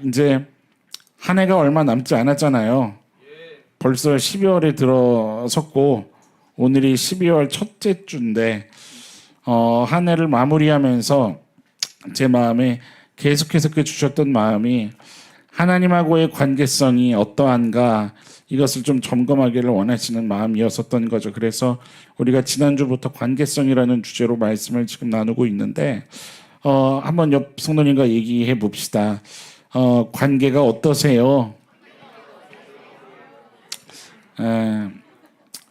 이제 한 해가 얼마 남지 않았잖아요. 벌써 12월에 들어섰고 오늘이 12월 첫째 주인데 한 해를 마무리하면서 제 마음에 계속해서 그 주셨던 마음이 하나님하고의 관계성이 어떠한가 이것을 좀 점검하기를 원하시는 마음이었었던 거죠. 그래서 우리가 지난주부터 관계성이라는 주제로 말씀을 지금 나누고 있는데 한번 옆 성도님과 얘기해 봅시다. 관계가 어떠세요?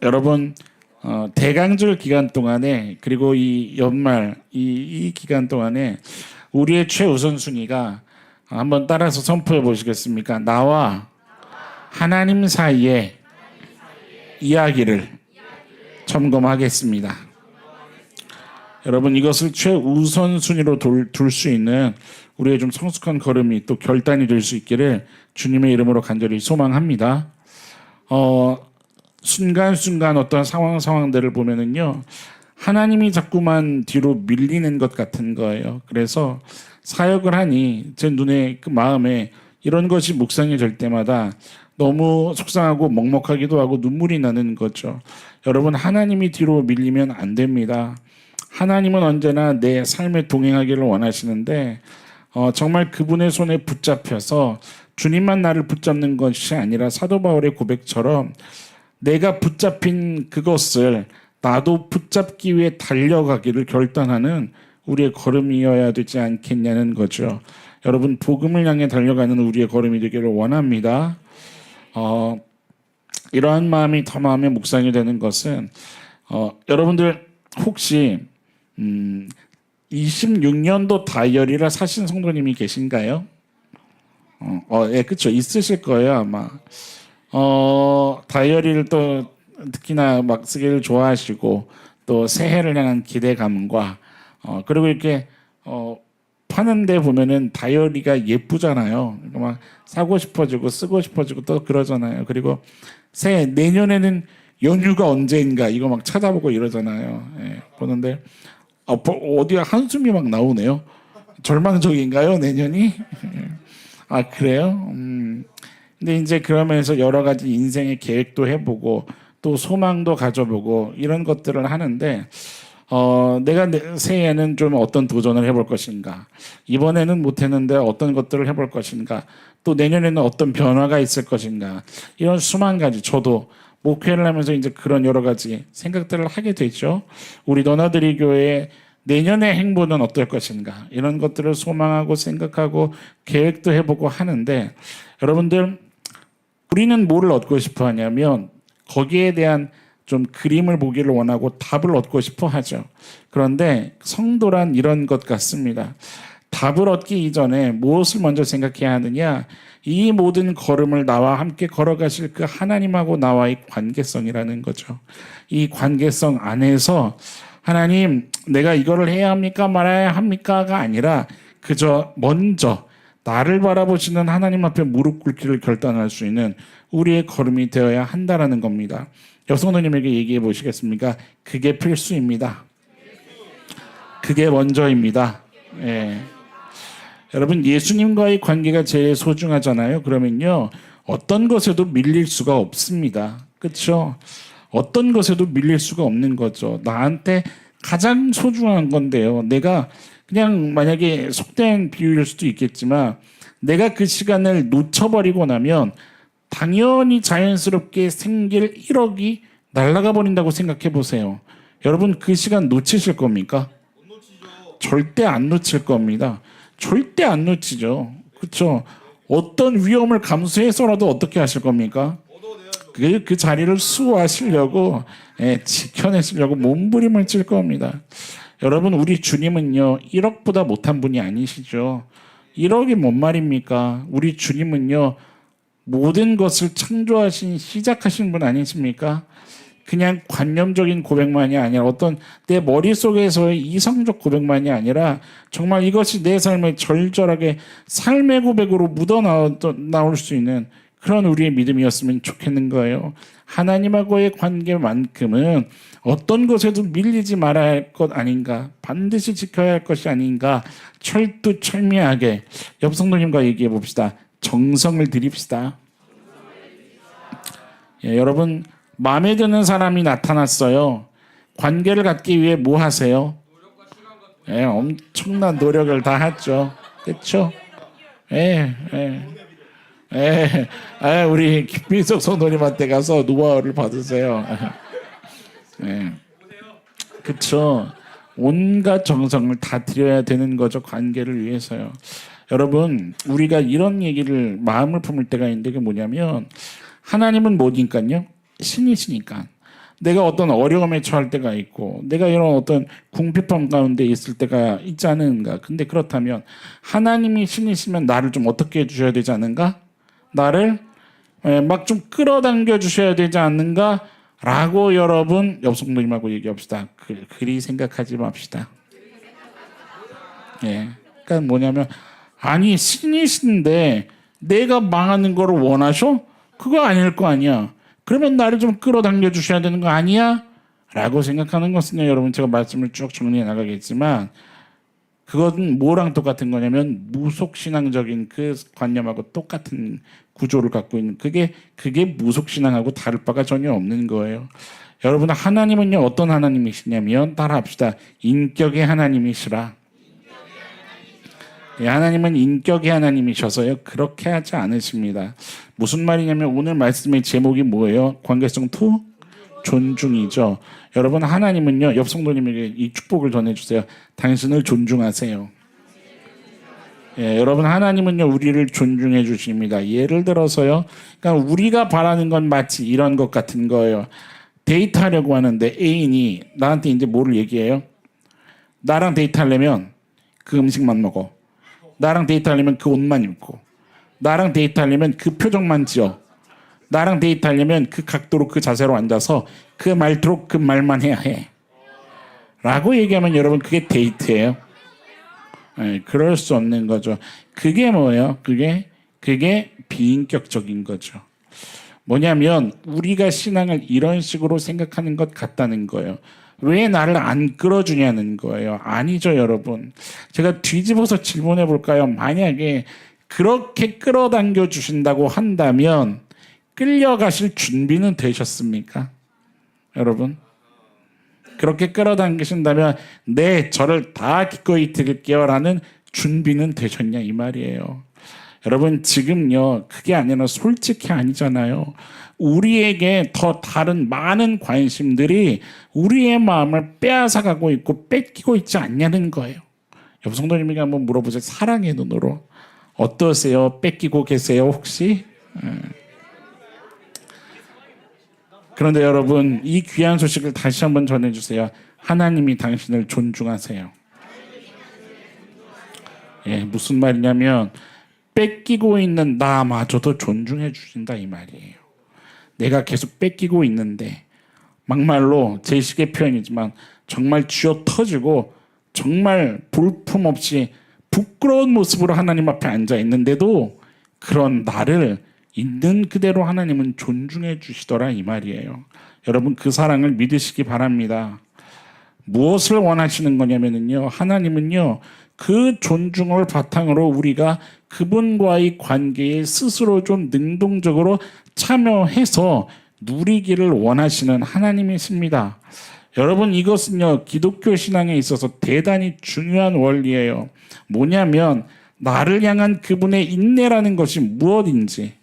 여러분 대강절 기간 동안에 그리고 이 연말 이 기간 동안에 우리의 최우선순위가 한번 따라서 선포해 보시겠습니까? 나와 하나님 사이의 이야기를 점검하겠습니다. 여러분 이것을 최우선순위로 둘 수 있는 우리의 좀 성숙한 걸음이 또 결단이 될 수 있기를 주님의 이름으로 간절히 소망합니다. 순간순간 어떤 상황들을 보면은요 하나님이 자꾸만 뒤로 밀리는 것 같은 거예요. 그래서 사역을 하니 제 눈에 그 마음에 이런 것이 묵상이 될 때마다 너무 속상하고 먹먹하기도 하고 눈물이 나는 거죠. 여러분 하나님이 뒤로 밀리면 안 됩니다. 하나님은 언제나 내 삶에 동행하기를 원하시는데 정말 그분의 손에 붙잡혀서 주님만 나를 붙잡는 것이 아니라 사도 바울의 고백처럼 내가 붙잡힌 그것을 나도 붙잡기 위해 달려가기를 결단하는 우리의 걸음이어야 되지 않겠냐는 거죠. 여러분 복음을 향해 달려가는 우리의 걸음이 되기를 원합니다. 이러한 마음이 더 마음의 묵상이 되는 것은 여러분들 혹시 26년도 다이어리를 사신 성도님이 계신가요? 예, 그렇죠. 있으실 거예요 아마. 다이어리를 또 특히나 막 쓰기를 좋아하시고 또 새해를 향한 기대감과 그리고 이렇게 파는데 보면은 다이어리가 예쁘잖아요. 그러니까 막 사고 싶어지고 쓰고 싶어지고 또 그러잖아요. 그리고 새해 내년에는 연휴가 언제인가 이거 막 찾아보고 이러잖아요. 예, 보는데 어디가 한숨이 막 나오네요. 절망적인가요 내년이? 아 그래요? 근데 이제 그러면서 여러 가지 인생의 계획도 해보고 또 소망도 가져보고 이런 것들을 하는데 내가 새해에는 좀 어떤 도전을 해볼 것인가, 이번에는 못했는데 어떤 것들을 해볼 것인가, 또 내년에는 어떤 변화가 있을 것인가, 이런 수만 가지 저도 목회를 하면서 이제 그런 여러 가지 생각들을 하게 되죠. 우리 너나들이 교회의 내년의 행보는 어떨 것인가 이런 것들을 소망하고 생각하고 계획도 해보고 하는데 여러분들 우리는 뭐를 얻고 싶어 하냐면 거기에 대한 좀 그림을 보기를 원하고 답을 얻고 싶어 하죠. 그런데 성도란 이런 것 같습니다. 답을 얻기 이전에 무엇을 먼저 생각해야 하느냐, 이 모든 걸음을 나와 함께 걸어가실 그 하나님하고 나와의 관계성이라는 거죠. 이 관계성 안에서 하나님 내가 이거를 해야 합니까 말아야 합니까가 아니라 그저 먼저 나를 바라보시는 하나님 앞에 무릎 꿇기를 결단할 수 있는 우리의 걸음이 되어야 한다라는 겁니다. 여성노님에게 얘기해 보시겠습니까? 그게 필수입니다. 그게 먼저입니다. 예. 여러분 예수님과의 관계가 제일 소중하잖아요. 그러면요 어떤 것에도 밀릴 수가 없습니다. 그렇죠? 어떤 것에도 밀릴 수가 없는 거죠. 나한테 가장 소중한 건데요. 내가 그냥 만약에 속된 비유일 수도 있겠지만 내가 그 시간을 놓쳐버리고 나면 당연히 자연스럽게 생길 1억이 날아가 버린다고 생각해 보세요. 여러분 그 시간 놓치실 겁니까? 절대 안 놓칠 겁니다. 절대 안 놓치죠. 그렇죠? 어떤 위험을 감수해서라도 어떻게 하실 겁니까? 그 자리를 수호하시려고 지켜내시려고 몸부림을 칠 겁니다. 여러분 우리 주님은요 1억보다 못한 분이 아니시죠. 1억이 뭔 말입니까? 우리 주님은요 모든 것을 창조하신 시작하신 분 아니십니까? 그냥 관념적인 고백만이 아니라 어떤 내 머릿속에서의 이성적 고백만이 아니라 정말 이것이 내 삶에 절절하게 삶의 고백으로 묻어나올 수 있는 그런 우리의 믿음이었으면 좋겠는 거예요. 하나님하고의 관계만큼은 어떤 것에도 밀리지 말아야 할 것 아닌가, 반드시 지켜야 할 것이 아닌가, 철두철미하게 옆 성도님과 얘기해 봅시다. 정성을 들입시다. 예, 여러분 마음에 드는 사람이 나타났어요. 관계를 갖기 위해 뭐 하세요? 예, 엄청난 노력을 다 하죠. 그렇죠? 예, 예. 예, 예, 우리 김민석 성도님한테 가서 노하우를 받으세요. 예, 그렇죠. 온갖 정성을 다 들여야 되는 거죠. 관계를 위해서요. 여러분, 우리가 이런 얘기를 마음을 품을 때가 있는데 그게 뭐냐면 하나님은 뭐니까요? 신이시니까. 내가 어떤 어려움에 처할 때가 있고 내가 이런 어떤 궁핍함 가운데 있을 때가 있지 않은가. 근데 그렇다면 하나님이 신이시면 나를 좀 어떻게 해주셔야 되지 않은가? 나를 막 좀 끌어당겨 주셔야 되지 않는가? 라고 여러분 옆 성도님하고 얘기합시다. 그리 생각하지 맙시다. 예, 그러니까 뭐냐면 아니 신이신데 내가 망하는 거를 원하셔? 그거 아닐 거 아니야. 그러면 나를 좀 끌어당겨 주셔야 되는 거 아니야? 라고 생각하는 것은요, 여러분 제가 말씀을 쭉 정리해 나가겠지만 그것은 뭐랑 똑같은 거냐면 무속신앙적인 그 관념하고 똑같은 구조를 갖고 있는 그게 무속신앙하고 다를 바가 전혀 없는 거예요. 여러분 하나님은요 어떤 하나님이시냐면 따라합시다. 인격의 하나님이시라. 예, 하나님은 인격의 하나님이셔서요 그렇게 하지 않으십니다. 무슨 말이냐면 오늘 말씀의 제목이 뭐예요? 관계성 2? 존중이죠. 여러분 하나님은요 옆 성도님에게 이 축복을 전해주세요. 당신을 존중하세요. 예, 여러분 하나님은요 우리를 존중해 주십니다. 예를 들어서요, 그러니까 우리가 바라는 건 마치 이런 것 같은 거예요. 데이트하려고 하는데 애인이 나한테 이제 뭐를 얘기해요? 나랑 데이트하려면 그 음식만 먹어. 나랑 데이트하려면 그 옷만 입고. 나랑 데이트하려면 그 표정만 지어. 나랑 데이트하려면 그 각도로 그 자세로 앉아서 그 말투로 그 말만 해야 해. 라고 얘기하면 여러분 그게 데이트예요. 네, 그럴 수 없는 거죠. 그게 뭐예요? 그게 비인격적인 거죠. 뭐냐면 우리가 신앙을 이런 식으로 생각하는 것 같다는 거예요. 왜 나를 안 끌어주냐는 거예요. 아니죠, 여러분. 제가 뒤집어서 질문해 볼까요? 만약에 그렇게 끌어당겨 주신다고 한다면 끌려가실 준비는 되셨습니까? 여러분? 그렇게 끌어당기신다면 네, 저를 다 기꺼이 드릴게요 라는 준비는 되셨냐 이 말이에요. 여러분 지금요 그게 아니라 솔직히 아니잖아요. 우리에게 더 다른 많은 관심들이 우리의 마음을 빼앗아가고 있고 뺏기고 있지 않냐는 거예요. 옆 성도님에게 한번 물어보세요. 사랑의 눈으로 어떠세요? 뺏기고 계세요 혹시? 그런데 여러분 이 귀한 소식을 다시 한번 전해주세요. 하나님이 당신을 존중하세요. 예, 무슨 말이냐면 뺏기고 있는 나마저도 존중해 주신다 이 말이에요. 내가 계속 뺏기고 있는데 막말로 제 식의 표현이지만 정말 쥐어 터지고 정말 볼품없이 부끄러운 모습으로 하나님 앞에 앉아 있는데도 그런 나를 있는 그대로 하나님은 존중해 주시더라 이 말이에요. 여러분 그 사랑을 믿으시기 바랍니다. 무엇을 원하시는 거냐면요, 하나님은요 그 존중을 바탕으로 우리가 그분과의 관계에 스스로 좀 능동적으로 참여해서 누리기를 원하시는 하나님이십니다. 여러분 이것은요 기독교 신앙에 있어서 대단히 중요한 원리예요. 뭐냐면 나를 향한 그분의 인내라는 것이 무엇인지,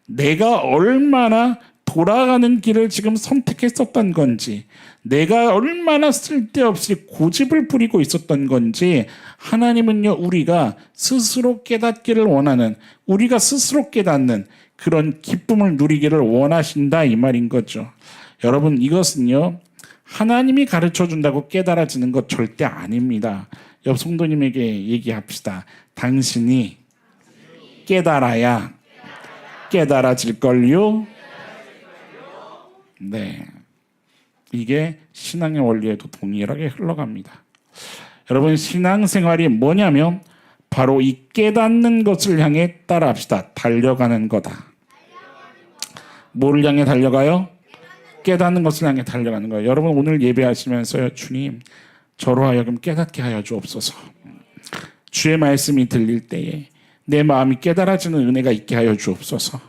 내가 얼마나 돌아가는 길을 지금 선택했었던 건지, 내가 얼마나 쓸데없이 고집을 부리고 있었던 건지 하나님은요 우리가 스스로 깨닫기를 원하는, 우리가 스스로 깨닫는 그런 기쁨을 누리기를 원하신다 이 말인 거죠. 여러분 이것은요 하나님이 가르쳐준다고 깨달아지는 것 절대 아닙니다. 옆 성도님에게 얘기합시다. 당신이 깨달아야 깨달아질걸요. 네, 이게 신앙의 원리에도 동일하게 흘러갑니다. 여러분 신앙생활이 뭐냐면 바로 이 깨닫는 것을 향해 따라합시다. 달려가는 거다. 뭐를 향해 달려가요? 깨닫는 것을 향해 달려가는 거예요. 여러분 오늘 예배하시면서요. 주님 저로 하여금 깨닫게 하여 주옵소서. 주의 말씀이 들릴 때에 내 마음이 깨달아지는 은혜가 있게 하여 주옵소서.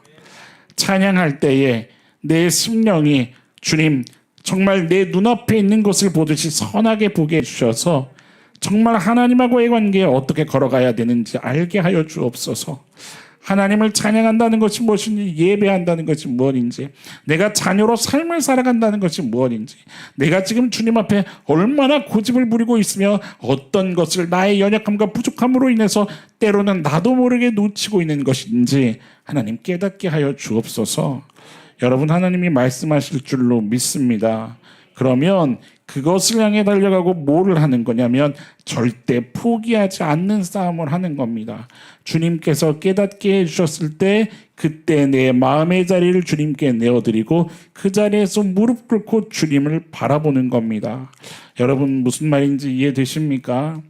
찬양할 때에 내 심령이 주님 정말 내 눈앞에 있는 것을 보듯이 선하게 보게 해주셔서 정말 하나님하고의 관계에 어떻게 걸어가야 되는지 알게 하여 주옵소서. 하나님을 찬양한다는 것이 무엇인지, 예배한다는 것이 무엇인지, 내가 자녀로 삶을 살아간다는 것이 무엇인지, 내가 지금 주님 앞에 얼마나 고집을 부리고 있으며 어떤 것을 나의 연약함과 부족함으로 인해서 때로는 나도 모르게 놓치고 있는 것인지 하나님 깨닫게 하여 주옵소서. 여러분 하나님이 말씀하실 줄로 믿습니다. 그러면 그것을 향해 달려가고 뭐를 하는 거냐면 절대 포기하지 않는 싸움을 하는 겁니다. 주님께서 깨닫게 해주셨을 때 그때 내 마음의 자리를 주님께 내어드리고 그 자리에서 무릎 꿇고 주님을 바라보는 겁니다. 여러분 무슨 말인지 이해되십니까?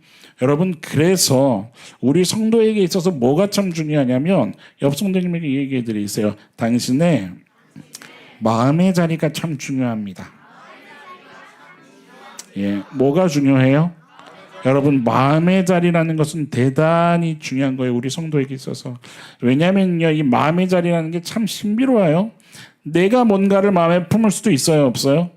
여러분 그래서 우리 성도에게 있어서 뭐가 참 중요하냐면 옆 성도님에게 얘기해 드리세요. 당신의 마음의 자리가 참 중요합니다. 예, 뭐가 중요해요? 여러분 마음의 자리라는 것은 대단히 중요한 거예요. 우리 성도에게 있어서. 왜냐면요, 이 마음의 자리라는 게 참 신비로워요. 내가 뭔가를 마음에 품을 수도 있어요, 없어요?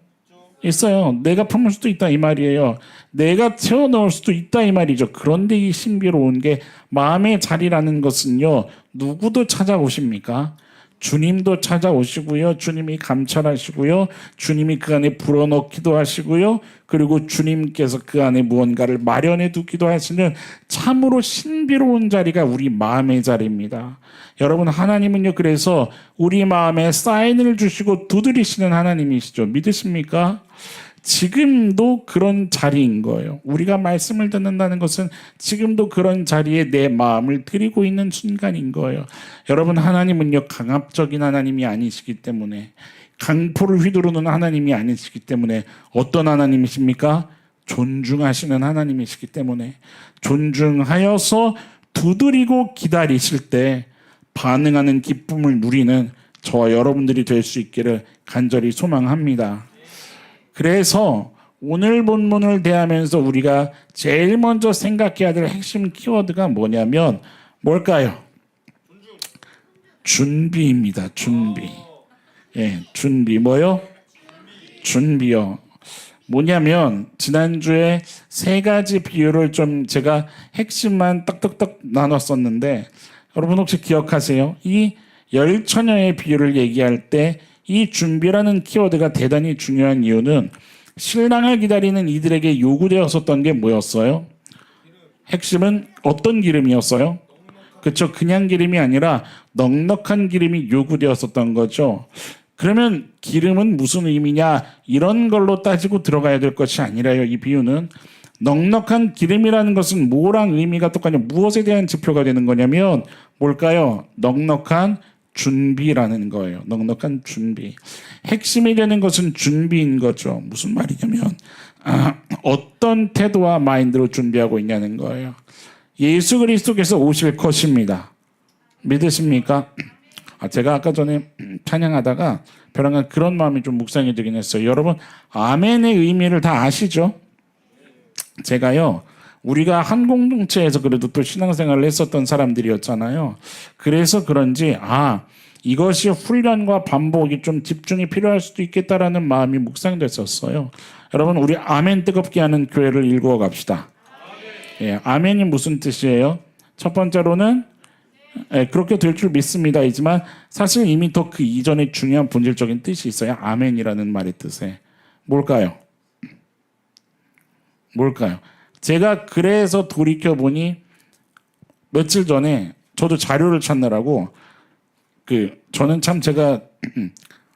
있어요. 내가 품을 수도 있다 이 말이에요. 내가 채워 넣을 수도 있다 이 말이죠. 그런데 이 신비로운 게 마음의 자리라는 것은요, 누구도 찾아오십니까? 주님도 찾아오시고요. 주님이 감찰하시고요. 주님이 그 안에 불어넣기도 하시고요. 그리고 주님께서 그 안에 무언가를 마련해 두기도 하시는 참으로 신비로운 자리가 우리 마음의 자리입니다. 여러분 하나님은요, 그래서 우리 마음에 사인을 주시고 두드리시는 하나님이시죠. 믿으십니까? 지금도 그런 자리인 거예요. 우리가 말씀을 듣는다는 것은 지금도 그런 자리에 내 마음을 드리고 있는 순간인 거예요. 여러분 하나님은요, 강압적인 하나님이 아니시기 때문에, 강포를 휘두르는 하나님이 아니시기 때문에 어떤 하나님이십니까? 존중하시는 하나님이시기 때문에 존중하여서 두드리고 기다리실 때 반응하는 기쁨을 누리는 저와 여러분들이 될 수 있기를 간절히 소망합니다. 그래서 오늘 본문을 대하면서 우리가 제일 먼저 생각해야 될 핵심 키워드가 뭐냐면 뭘까요? 준비입니다. 준비. 예, 준비. 뭐요? 준비요. 뭐냐면 지난주에 세 가지 비유를 좀 제가 핵심만 딱딱딱 나눴었는데 여러분 혹시 기억하세요? 이 열처녀의 비유를 얘기할 때 이 준비라는 키워드가 대단히 중요한 이유는 신랑을 기다리는 이들에게 요구되었었던 게 뭐였어요? 핵심은 어떤 기름이었어요? 그렇죠. 그냥 기름이 아니라 넉넉한 기름이 요구되었었던 거죠. 그러면 기름은 무슨 의미냐? 이런 걸로 따지고 들어가야 될 것이 아니라요. 이 비유는 넉넉한 기름이라는 것은 뭐랑 의미가 똑같냐? 무엇에 대한 지표가 되는 거냐면 뭘까요? 넉넉한 준비라는 거예요. 넉넉한 준비. 핵심이 되는 것은 준비인 거죠. 무슨 말이냐면 어떤 태도와 마인드로 준비하고 있냐는 거예요. 예수 그리스도께서 오실 것입니다. 믿으십니까? 제가 아까 전에 찬양하다가 벼랑간 그런 마음이 좀 묵상이 되긴 했어요. 여러분 아멘의 의미를 다 아시죠? 제가요, 우리가 한 공동체에서 그래도 또 신앙생활을 했었던 사람들이었잖아요. 그래서 그런지 이것이 훈련과 반복이 좀 집중이 필요할 수도 있겠다라는 마음이 묵상됐었어요. 여러분 우리 아멘 뜨겁게 하는 교회를 일구어 갑시다. 예, 아멘이 무슨 뜻이에요? 첫 번째로는 그렇게 될 줄 믿습니다. 이지만 사실 이미 더 그 이전에 중요한 본질적인 뜻이 있어요. 아멘이라는 말의 뜻에. 뭘까요? 제가 그래서 돌이켜보니 며칠 전에 저도 자료를 찾느라고 저는 참 제가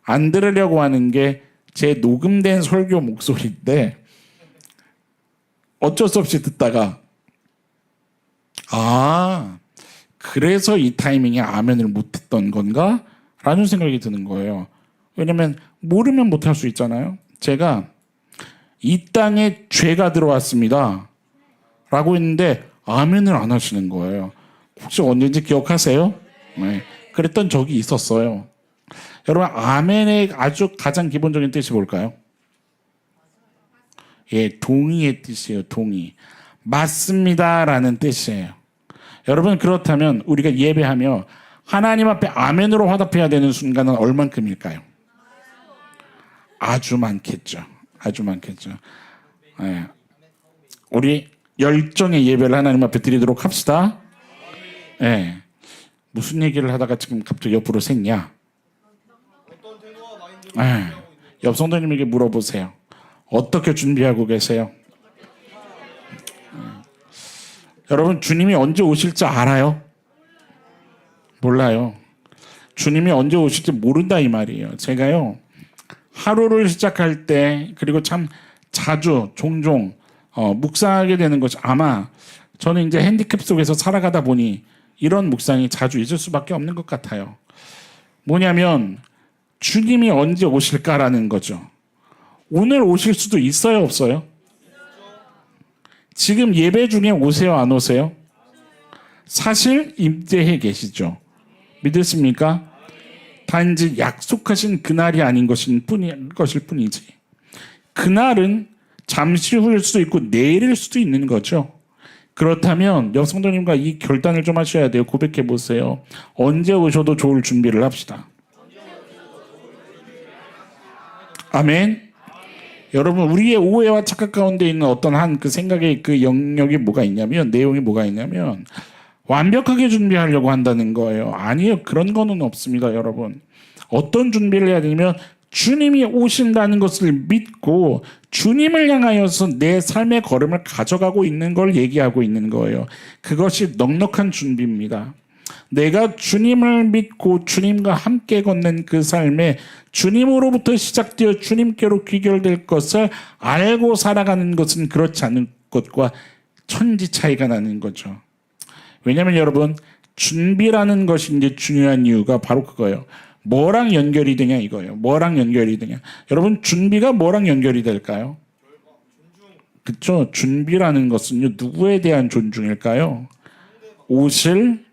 안 들으려고 하는 게 제 녹음된 설교 목소리인데 어쩔 수 없이 듣다가 그래서 이 타이밍에 아멘을 못했던 건가? 라는 생각이 드는 거예요. 왜냐면 모르면 못할 수 있잖아요. 제가 이 땅에 죄가 들어왔습니다 라고 했는데 아멘을 안 하시는 거예요. 혹시 언제인지 기억하세요? 네. 그랬던 적이 있었어요. 여러분 아멘의 아주 가장 기본적인 뜻이 뭘까요? 예, 동의의 뜻이에요. 동의. 맞습니다라는 뜻이에요. 여러분 그렇다면 우리가 예배하며 하나님 앞에 아멘으로 화답해야 되는 순간은 얼만큼일까요? 아주 많겠죠. 아주 많겠죠. 예. 우리 열정의 예배를 하나님 앞에 드리도록 합시다. 예. 무슨 얘기를 하다가 지금 갑자기 옆으로 샜냐? 예. 옆 성도님에게 물어보세요. 어떻게 준비하고 계세요? 여러분 주님이 언제 오실지 알아요? 몰라요. 주님이 언제 오실지 모른다 이 말이에요. 제가요 하루를 시작할 때 그리고 참 자주 종종 묵상하게 되는 것이 아마 저는 이제 핸디캡 속에서 살아가다 보니 이런 묵상이 자주 있을 수밖에 없는 것 같아요. 뭐냐면 주님이 언제 오실까라는 거죠. 오늘 오실 수도 있어요, 없어요? 지금 예배 중에 오세요, 안 오세요? 사실 임재해 계시죠. 믿으십니까? 단지 약속하신 그날이 아닌 것일 뿐이지. 그날은 잠시 후일 수도 있고 내일일 수도 있는 거죠. 그렇다면 여성도님과 이 결단을 좀 하셔야 돼요. 고백해 보세요. 언제 오셔도 좋을 준비를 합시다. 아멘. 여러분 우리의 오해와 착각 가운데 있는 어떤 한 그 생각의 그 영역이 뭐가 있냐면 내용이 뭐가 있냐면 완벽하게 준비하려고 한다는 거예요. 아니요. 그런 거는 없습니다. 여러분. 어떤 준비를 해야 되냐면 주님이 오신다는 것을 믿고 주님을 향하여서 내 삶의 걸음을 가져가고 있는 걸 얘기하고 있는 거예요. 그것이 넉넉한 준비입니다. 내가 주님을 믿고 주님과 함께 걷는 그 삶에 주님으로부터 시작되어 주님께로 귀결될 것을 알고 살아가는 것은 그렇지 않은 것과 천지 차이가 나는 거죠. 왜냐하면 여러분 준비라는 것이 이제 중요한 이유가 바로 그거예요. 뭐랑 연결이 되냐 이거예요. 뭐랑 연결이 되냐. 여러분 준비가 뭐랑 연결이 될까요? 그렇죠. 준비라는 것은요. 누구에 대한 존중일까요? 오실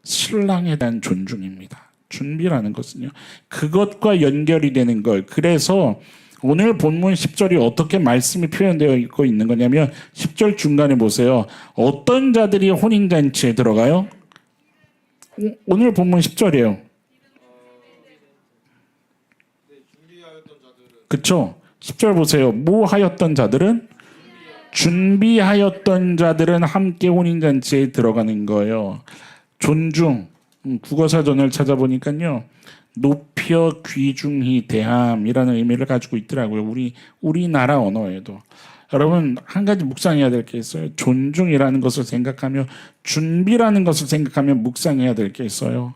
신랑에 대한 존중입니다. 준비라는 것은요. 그것과 연결이 되는 걸. 그래서 오늘 본문 10절이 어떻게 말씀이 표현되어 있고 있는 거냐면 10절 중간에 보세요. 어떤 자들이 혼인잔치에 들어가요? 오늘 본문 10절이에요. 그렇죠? 10절 보세요. 뭐 하였던 자들은? 준비하였던 자들은 함께 혼인잔치에 들어가는 거예요. 존중. 국어사전을 찾아보니까요. 높여 귀중히 대함이라는 의미를 가지고 있더라고요. 우리나라 언어에도. 여러분 한 가지 묵상해야 될 게 있어요. 존중이라는 것을 생각하며 준비라는 것을 생각하며 묵상해야 될 게 있어요.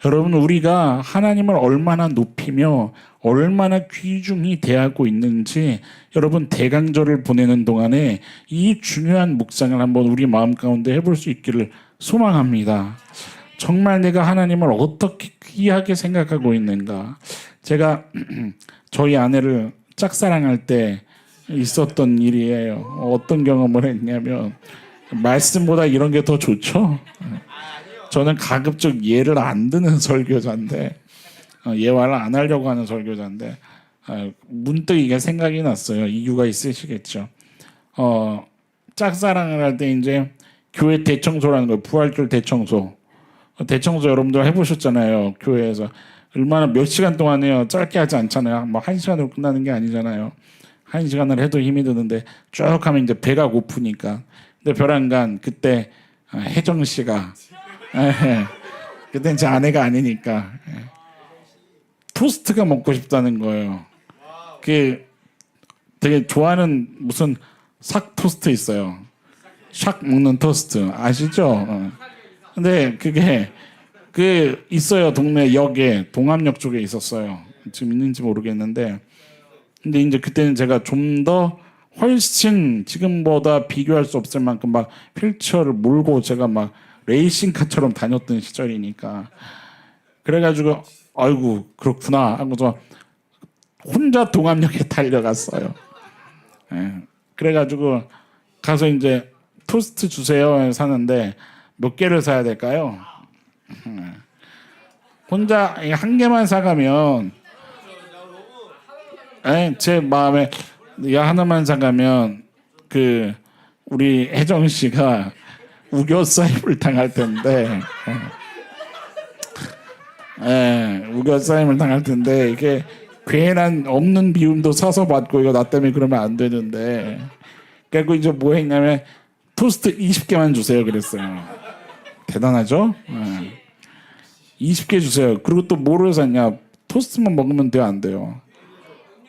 여러분 우리가 하나님을 얼마나 높이며 얼마나 귀중히 대하고 있는지 여러분 대강절을 보내는 동안에 이 중요한 묵상을 한번 우리 마음 가운데 해볼 수 있기를 소망합니다. 정말 내가 하나님을 어떻게 귀하게 생각하고 있는가. 제가 저희 아내를 짝사랑할 때 있었던 일이에요. 어떤 경험을 했냐면 말씀보다 이런 게 더 좋죠. 저는 가급적 예를 안 드는 설교자인데 예화를 안 하려고 하는 설교자인데 문득 이게 생각이 났어요. 이유가 있으시겠죠. 짝사랑을 할 때 이제 교회 대청소라는 거, 부활절 대청소 여러분들 해보셨잖아요. 교회에서 얼마나 몇 시간 동안 해요. 짧게 하지 않잖아요. 뭐 1시간으로 끝나는 게 아니잖아요. 1시간을 해도 힘이 드는데 쭉 하면 이제 배가 고프니까. 근데 벼랑간 그때 혜정 씨가 그때 제 아내가 아니니까 토스트가 먹고 싶다는 거예요. 그 되게 좋아하는 무슨 삭 토스트 있어요. 샥 먹는 토스트 아시죠? 근데 그게 그 있어요. 동네 역에 동암역 쪽에 있었어요. 지금 있는지 모르겠는데 근데 이제 그때는 제가 좀 더 훨씬 지금보다 비교할 수 없을 만큼 막 휠체어를 몰고 제가 막 레이싱카처럼 다녔던 시절이니까 그래가지고 아이고 그렇구나 하고서 혼자 동암역에 달려갔어요. 그래가지고 가서 이제 토스트 주세요 사는데 몇 개를 사야 될까요? 혼자 한 개만 사가면 제 마음에 야 하나만 사가면 그 우리 혜정 씨가 우겨싸임을 당할 텐데 우겨싸임을 당할 텐데 이게 괜한 없는 비움도 사서 받고 이거 나 때문에 그러면 안 되는데 그래서 이제 뭐 했냐면 토스트 20개만 주세요 그랬어요. 대단하죠? 20개 주세요. 그리고 또 뭐를 샀냐? 토스트만 먹으면 돼요, 안 돼요?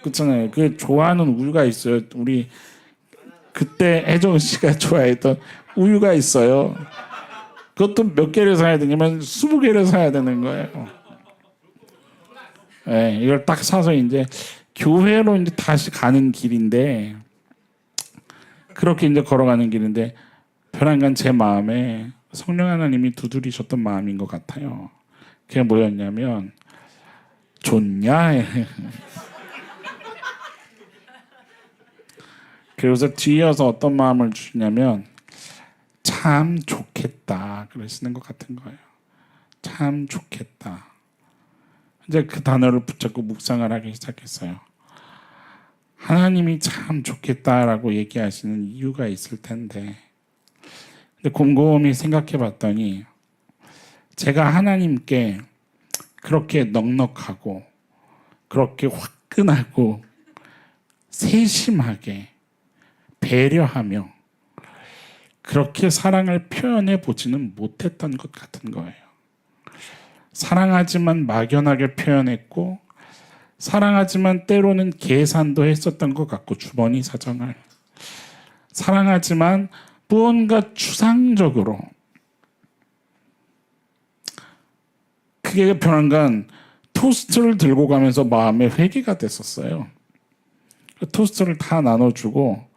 그렇잖아요. 그 좋아하는 우유가 있어요. 우리 그때 혜정 씨가 좋아했던 우유가 있어요. 그것도 몇 개를 사야 되냐면 20개를 사야 되는 거예요. 이걸 딱 사서 이제 교회로 이제 다시 가는 길인데 그렇게 이제 걸어가는 길인데 편안간 제 마음에 성령 하나님이 두드리셨던 마음인 것 같아요. 그게 뭐였냐면 좋냐? 그래서 뒤이어서 어떤 마음을 주시냐면 참 좋겠다 그러시는 것 같은 거예요. 참 좋겠다. 이제 그 단어를 붙잡고 묵상을 하기 시작했어요. 하나님이 참 좋겠다라고 얘기하시는 이유가 있을 텐데 근데 곰곰이 생각해 봤더니 제가 하나님께 그렇게 넉넉하고 그렇게 화끈하고 세심하게 배려하며 그렇게 사랑을 표현해 보지는 못했던 것 같은 거예요. 사랑하지만 막연하게 표현했고 사랑하지만 때로는 계산도 했었던 것 같고 주머니 사정을 사랑하지만 무언가 추상적으로 그게 변한간 토스트를 들고 가면서 마음에 회개가 됐었어요. 토스트를 다 나눠주고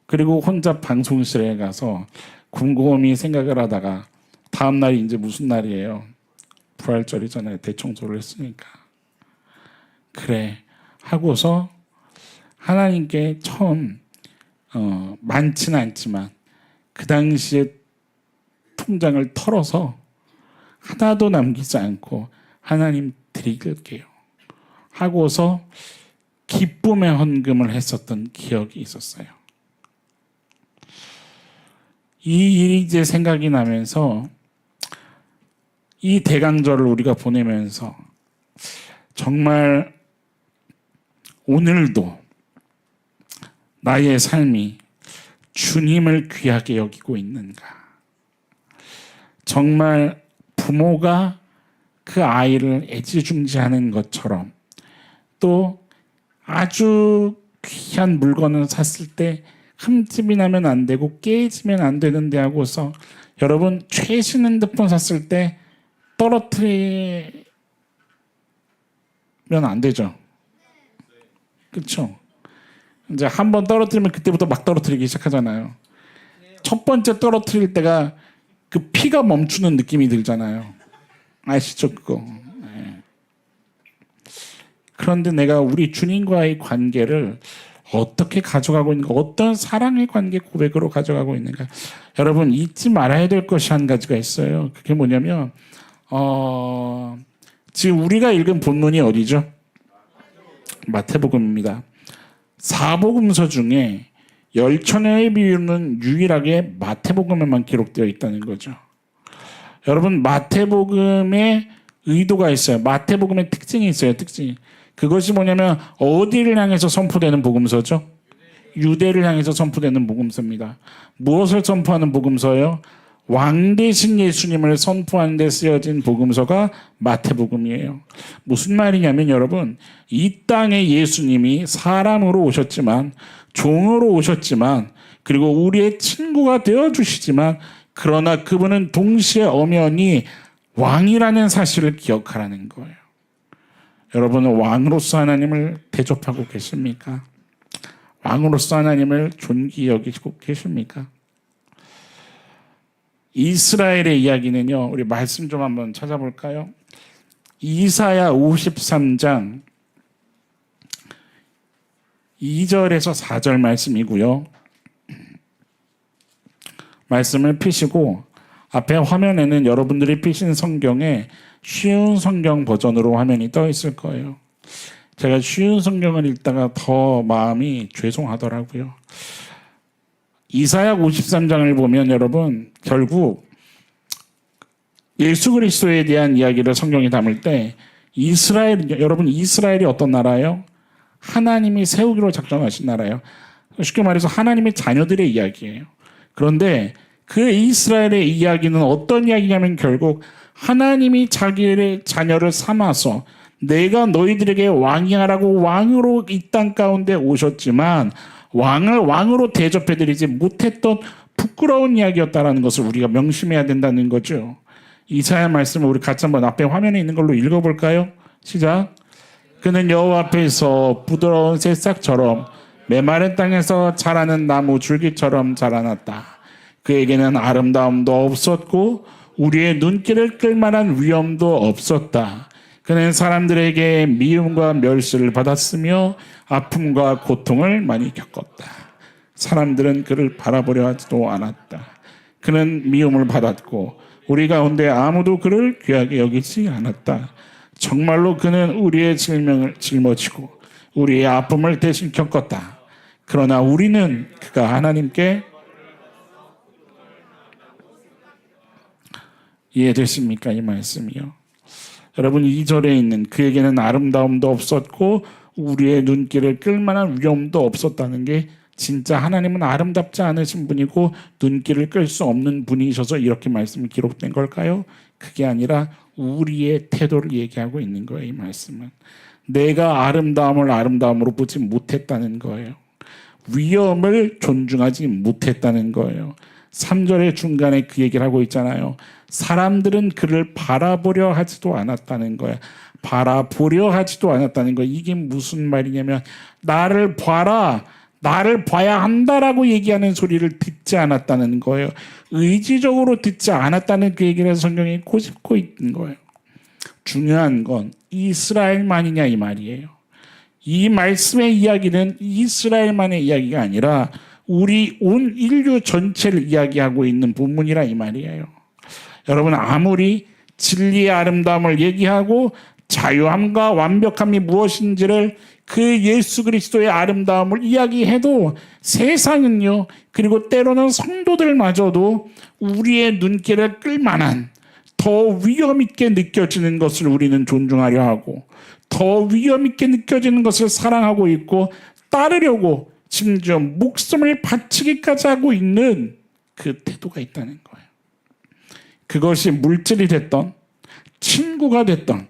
그리고 혼자 방송실에 가서 곰곰이 생각을 하다가 다음 날이 이제 무슨 날이에요? 부활절이잖아요. 대청소를 했으니까. 그래 하고서 하나님께 처음 많지는 않지만 그 당시에 통장을 털어서 하나도 남기지 않고 하나님 드릴게요 하고서 기쁨의 헌금을 했었던 기억이 있었어요. 이 일이 이제 생각이 나면서 이 대강절을 우리가 보내면서 정말 오늘도 나의 삶이 주님을 귀하게 여기고 있는가? 정말 부모가 그 아이를 애지중지하는 것처럼 또 아주 귀한 물건을 샀을 때 흠집이 나면 안 되고 깨지면 안 되는데 하고서 여러분 최신 핸드폰 샀을 때 떨어뜨리면 안 되죠. 그렇죠? 이제 한번 떨어뜨리면 그때부터 막 떨어뜨리기 시작하잖아요. 첫 번째 떨어뜨릴 때가 그 피가 멈추는 느낌이 들잖아요. 아시죠 그거? 네. 그런데 내가 우리 주님과의 관계를 어떻게 가져가고 있는가? 어떤 사랑의 관계 고백으로 가져가고 있는가? 여러분 잊지 말아야 될 것이 한 가지가 있어요. 그게 뭐냐면 지금 우리가 읽은 본문이 어디죠? 마태복음입니다. 사복음서 중에 열처녀의 비유는 유일하게 마태복음에만 기록되어 있다는 거죠. 여러분 마태복음의 의도가 있어요. 마태복음의 특징이 있어요. 특징이. 그것이 뭐냐면 어디를 향해서 선포되는 복음서죠? 유대를 향해서 선포되는 복음서입니다. 무엇을 선포하는 복음서예요? 왕 대신 예수님을 선포하는 데 쓰여진 복음서가 마태복음이에요. 무슨 말이냐면 여러분 이 땅에 예수님이 사람으로 오셨지만 종으로 오셨지만 그리고 우리의 친구가 되어주시지만 그러나 그분은 동시에 엄연히 왕이라는 사실을 기억하라는 거예요. 여러분은 왕으로서 하나님을 대접하고 계십니까? 왕으로서 하나님을 존귀 여기고 계십니까? 이스라엘의 이야기는요. 우리 말씀 좀 한번 찾아볼까요? 이사야 53장 2절에서 4절 말씀이고요. 말씀을 펴시고 앞에 화면에는 여러분들이 피신 성경에 쉬운 성경 버전으로 화면이 떠 있을 거예요. 제가 쉬운 성경을 읽다가 더 마음이 죄송하더라고요. 이사야 53장을 보면 여러분 결국 예수 그리스도에 대한 이야기를 성경이 담을 때 여러분 이스라엘이 어떤 나라예요? 하나님이 세우기로 작정하신 나라예요. 쉽게 말해서 하나님의 자녀들의 이야기예요. 그런데 그 이스라엘의 이야기는 어떤 이야기냐면 결국 하나님이 자기의 자녀를 삼아서 내가 너희들에게 왕이 하라고 왕으로 이 땅 가운데 오셨지만 왕을 왕으로 대접해드리지 못했던 부끄러운 이야기였다는 것을 우리가 명심해야 된다는 거죠. 이사야 말씀을 우리 같이 한번 앞에 화면에 있는 걸로 읽어볼까요? 시작. 그는 여호와 앞에서 부드러운 새싹처럼 메마른 땅에서 자라는 나무 줄기처럼 자라났다. 그에게는 아름다움도 없었고 우리의 눈길을 끌만한 위엄도 없었다. 그는 사람들에게 미움과 멸시를 받았으며 아픔과 고통을 많이 겪었다. 사람들은 그를 바라보려 하지도 않았다. 그는 미움을 받았고 우리 가운데 아무도 그를 귀하게 여기지 않았다. 정말로 그는 우리의 질명을 짊어지고 우리의 아픔을 대신 겪었다. 그러나 우리는 그가 하나님께 이해되십니까? 이 말씀이요. 여러분 2절에 있는 그에게는 아름다움도 없었고 우리의 눈길을 끌만한 위엄도 없었다는 게 진짜 하나님은 아름답지 않으신 분이고 눈길을 끌 수 없는 분이셔서 이렇게 말씀이 기록된 걸까요? 그게 아니라 우리의 태도를 얘기하고 있는 거예요. 이 말씀은 내가 아름다움을 아름다움으로 보지 못했다는 거예요. 위엄을 존중하지 못했다는 거예요. 3절의 중간에 그 얘기를 하고 있잖아요. 사람들은 그를 바라보려 하지도 않았다는 거야. 바라보려 하지도 않았다는 거야. 이게 무슨 말이냐면 나를 봐라. 나를 봐야 한다라고 얘기하는 소리를 듣지 않았다는 거예요. 의지적으로 듣지 않았다는 그 얘기를 성경이 꼬집고 있는 거예요. 중요한 건 이스라엘만이냐 이 말이에요. 이 말씀의 이야기는 이스라엘만의 이야기가 아니라 우리 온 인류 전체를 이야기하고 있는 본문이라 이 말이에요. 여러분 아무리 진리의 아름다움을 얘기하고 자유함과 완벽함이 무엇인지를 그 예수 그리스도의 아름다움을 이야기해도 세상은요, 그리고 때로는 성도들마저도 우리의 눈길을 끌만한 더 위험 있게 느껴지는 것을 우리는 존중하려 하고 더 위험 있게 느껴지는 것을 사랑하고 있고 따르려고 심지어 목숨을 바치기까지 하고 있는 그 태도가 있다는 거예요. 그것이 물질이 됐던 친구가 됐던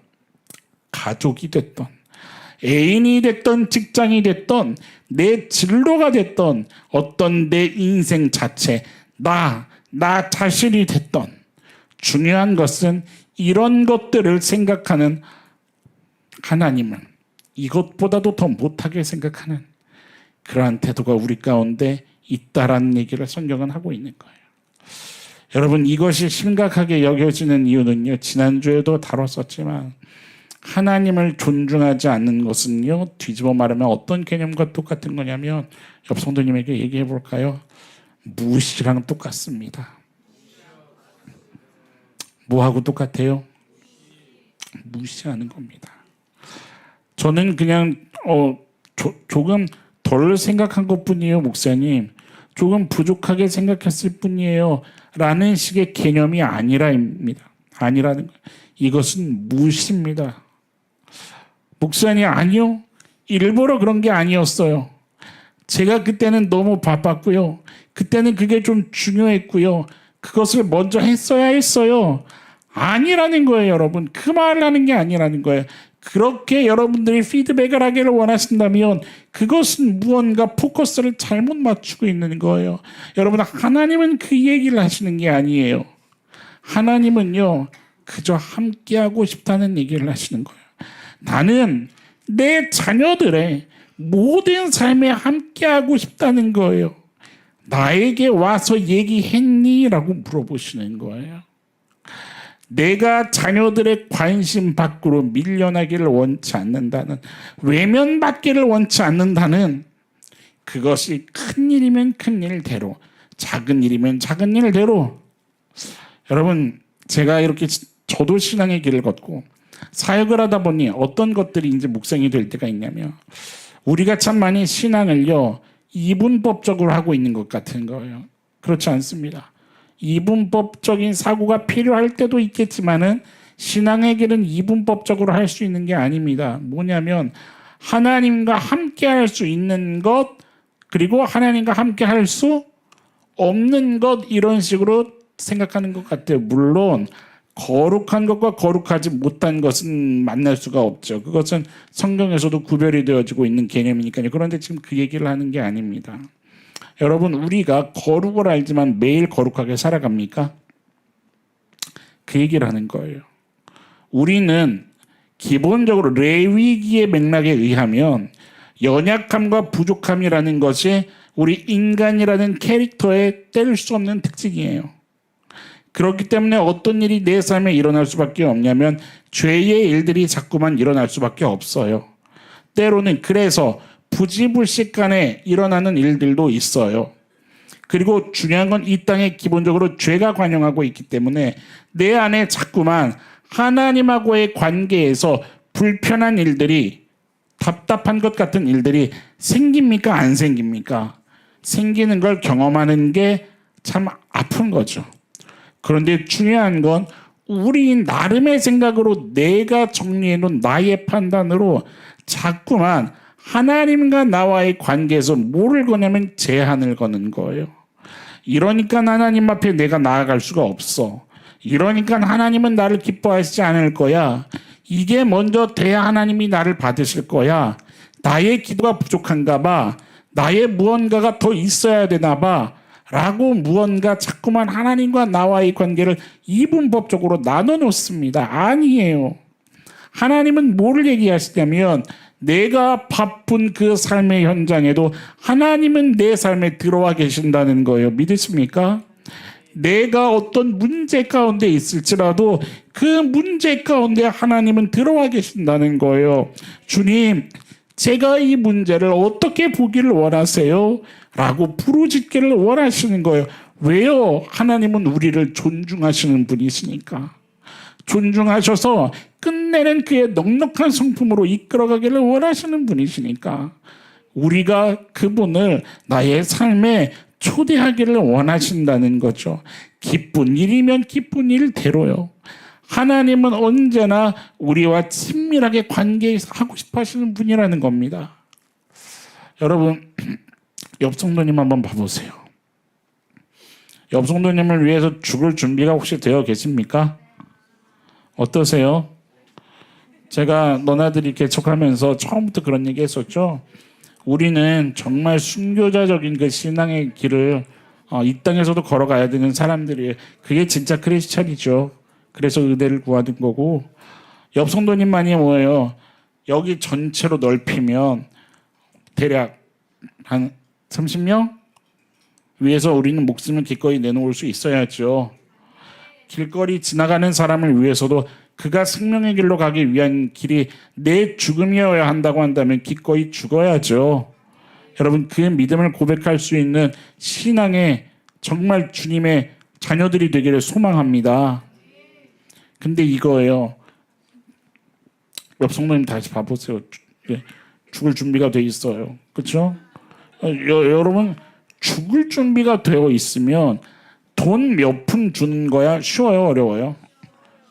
가족이 됐던 애인이 됐던 직장이 됐던 내 진로가 됐던 어떤 내 인생 자체 나 자신이 됐던 중요한 것은 이런 것들을 생각하는 하나님은 이것보다도 더 못하게 생각하는 그러한 태도가 우리 가운데 있다라는 얘기를 성경은 하고 있는 거예요. 여러분 이것이 심각하게 여겨지는 이유는요. 지난주에도 다뤘었지만 하나님을 존중하지 않는 것은요. 뒤집어 말하면 어떤 개념과 똑같은 거냐면 옆 성도님에게 얘기해 볼까요? 무시랑 똑같습니다. 뭐하고 똑같아요? 무시하는 겁니다. 저는 그냥 조금 덜 생각한 것뿐이에요. 목사님. 조금 부족하게 생각했을 뿐이에요. 라는 식의 개념이 아니라는 거예요. 이것은 무시입니다. 목사님 아니요. 일부러 그런 게 아니었어요. 제가 그때는 너무 바빴고요. 그때는 그게 좀 중요했고요. 그것을 먼저 했어야 했어요. 아니라는 거예요, 여러분. 그 말을 하는 게 아니라는 거예요. 그렇게 여러분들이 피드백을 하기를 원하신다면 그것은 무언가 포커스를 잘못 맞추고 있는 거예요. 여러분 하나님은 그 얘기를 하시는 게 아니에요. 하나님은요 그저 함께하고 싶다는 얘기를 하시는 거예요. 나는 내 자녀들의 모든 삶에 함께하고 싶다는 거예요. 나에게 와서 얘기했니? 라고 물어보시는 거예요. 내가 자녀들의 관심 밖으로 밀려나기를 원치 않는다는, 외면받기를 원치 않는다는, 그것이 큰 일이면 큰 일대로, 작은 일이면 작은 일대로 여러분, 제가 이렇게 저도 신앙의 길을 걷고 사역을 하다 보니 어떤 것들이 이제 묵상이 될 때가 있냐면, 우리가 참 많이 신앙을요 이분법적으로 하고 있는 것 같은 거예요. 그렇지 않습니다. 이분법적인 사고가 필요할 때도 있겠지만은 신앙의 길은 이분법적으로 할 수 있는 게 아닙니다. 뭐냐면 하나님과 함께 할 수 있는 것, 그리고 하나님과 함께 할 수 없는 것, 이런 식으로 생각하는 것 같아요. 물론 거룩한 것과 거룩하지 못한 것은 만날 수가 없죠. 그것은 성경에서도 구별이 되어지고 있는 개념이니까요. 그런데 지금 그 얘기를 하는 게 아닙니다. 여러분, 우리가 거룩을 알지만 매일 거룩하게 살아갑니까? 그 얘기를 하는 거예요. 우리는 기본적으로 레위기의 맥락에 의하면 연약함과 부족함이라는 것이 우리 인간이라는 캐릭터의 뗄 수 없는 특징이에요. 그렇기 때문에 어떤 일이 내 삶에 일어날 수밖에 없냐면 죄의 일들이 자꾸만 일어날 수밖에 없어요. 때로는 그래서 부지불식간에 일어나는 일들도 있어요. 그리고 중요한 건 이 땅에 기본적으로 죄가 관영하고 있기 때문에 내 안에 자꾸만 하나님하고의 관계에서 불편한 일들이, 답답한 것 같은 일들이 생깁니까? 안 생깁니까? 생기는 걸 경험하는 게 참 아픈 거죠. 그런데 중요한 건 우리 나름의 생각으로 내가 정리해놓은 나의 판단으로 자꾸만 하나님과 나와의 관계에서 뭐를 거냐면 제한을 거는 거예요. 이러니까 하나님 앞에 내가 나아갈 수가 없어. 이러니까 하나님은 나를 기뻐하시지 않을 거야. 이게 먼저 돼야 하나님이 나를 받으실 거야. 나의 기도가 부족한가 봐. 나의 무언가가 더 있어야 되나 봐. 라고 무언가 자꾸만 하나님과 나와의 관계를 이분법적으로 나눠 놓습니다. 아니에요. 하나님은 뭐를 얘기하시냐면 내가 바쁜 그 삶의 현장에도 하나님은 내 삶에 들어와 계신다는 거예요. 믿으십니까? 내가 어떤 문제 가운데 있을지라도 그 문제 가운데 하나님은 들어와 계신다는 거예요. 주님, 제가 이 문제를 어떻게 보기를 원하세요? 라고 부르짖기를 원하시는 거예요. 왜요? 하나님은 우리를 존중하시는 분이시니까. 존중하셔서 끝내는 그의 넉넉한 성품으로 이끌어가기를 원하시는 분이시니까 우리가 그분을 나의 삶에 초대하기를 원하신다는 거죠. 기쁜 일이면 기쁜 일대로요. 하나님은 언제나 우리와 친밀하게 관계하고 싶어 하시는 분이라는 겁니다. 여러분, 옆 성도님 한번 봐보세요. 옆 성도님을 위해서 죽을 준비가 혹시 되어 계십니까? 어떠세요? 제가 너나들이 개척하면서 처음부터 그런 얘기 했었죠. 우리는 정말 순교자적인 그 신앙의 길을 이 땅에서도 걸어가야 되는 사람들이에요. 그게 진짜 크리스찬이죠. 그래서 의대를 구하는 거고, 옆 성도님만이 뭐예요? 여기 전체로 넓히면 대략 한 30명? 위해서 우리는 목숨을 기꺼이 내놓을 수 있어야죠. 길거리 지나가는 사람을 위해서도 그가 생명의 길로 가기 위한 길이 내 죽음이어야 한다고 한다면 기꺼이 죽어야죠. 여러분, 그 믿음을 고백할 수 있는 신앙의 정말 주님의 자녀들이 되기를 소망합니다. 근데 이거예요. 옆 성도님 다시 봐보세요. 죽을 준비가 돼 있어요. 그렇죠? 여러분, 죽을 준비가 되어 있으면 돈 몇 푼 주는 거야 쉬워요, 어려워요?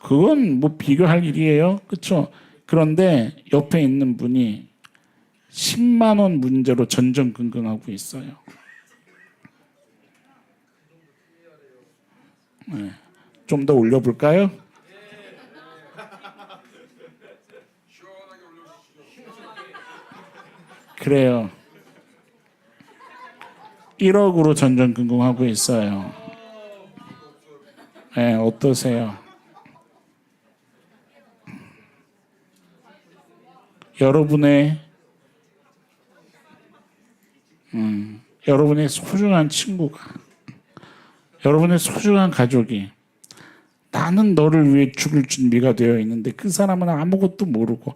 그건 뭐 비교할 일이에요. 그렇죠? 그런데 옆에 있는 분이 10만 원 문제로 전전긍긍하고 있어요. 네. 좀 더 올려볼까요? 그래요. 1억으로 전전긍긍하고 있어요. 네, 어떠세요? 여러분의 소중한 친구가, 여러분의 소중한 가족이 나는 너를 위해 죽을 준비가 되어 있는데 그 사람은 아무것도 모르고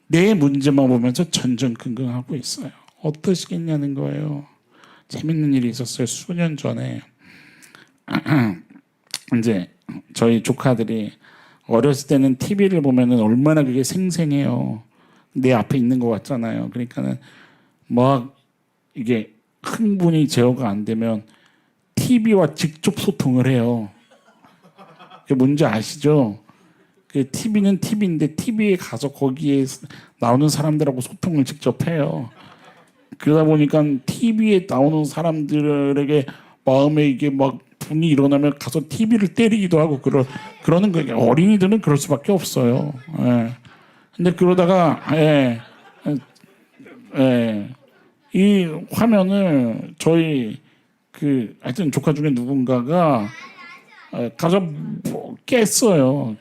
내 문제만 보면서 전전긍긍하고 있어요. 어떠시겠냐는 거예요. 재밌는 일이 있었어요. 수년 전에 이제 저희 조카들이 어렸을 때는 TV를 보면은 얼마나 그게 생생해요. 내 앞에 있는 것 같잖아요. 그러니까는 막 이게 흥분이 제어가 안 되면 TV와 직접 소통을 해요. 그게 뭔지 아시죠? 그 TV는 TV인데 TV에 가서 거기에 나오는 사람들하고 소통을 직접 해요. 그러다 보니까 TV에 나오는 사람들에게 마음에 이게 막 분이 일어나면 가서 TV를 때리기도 하고 그러는 거예요. 어린이들은 그럴 수밖에 없어요. 예. 근데 그러다가 이 화면을 저희 하여튼 조카 중에 누군가가 가서 깼어요.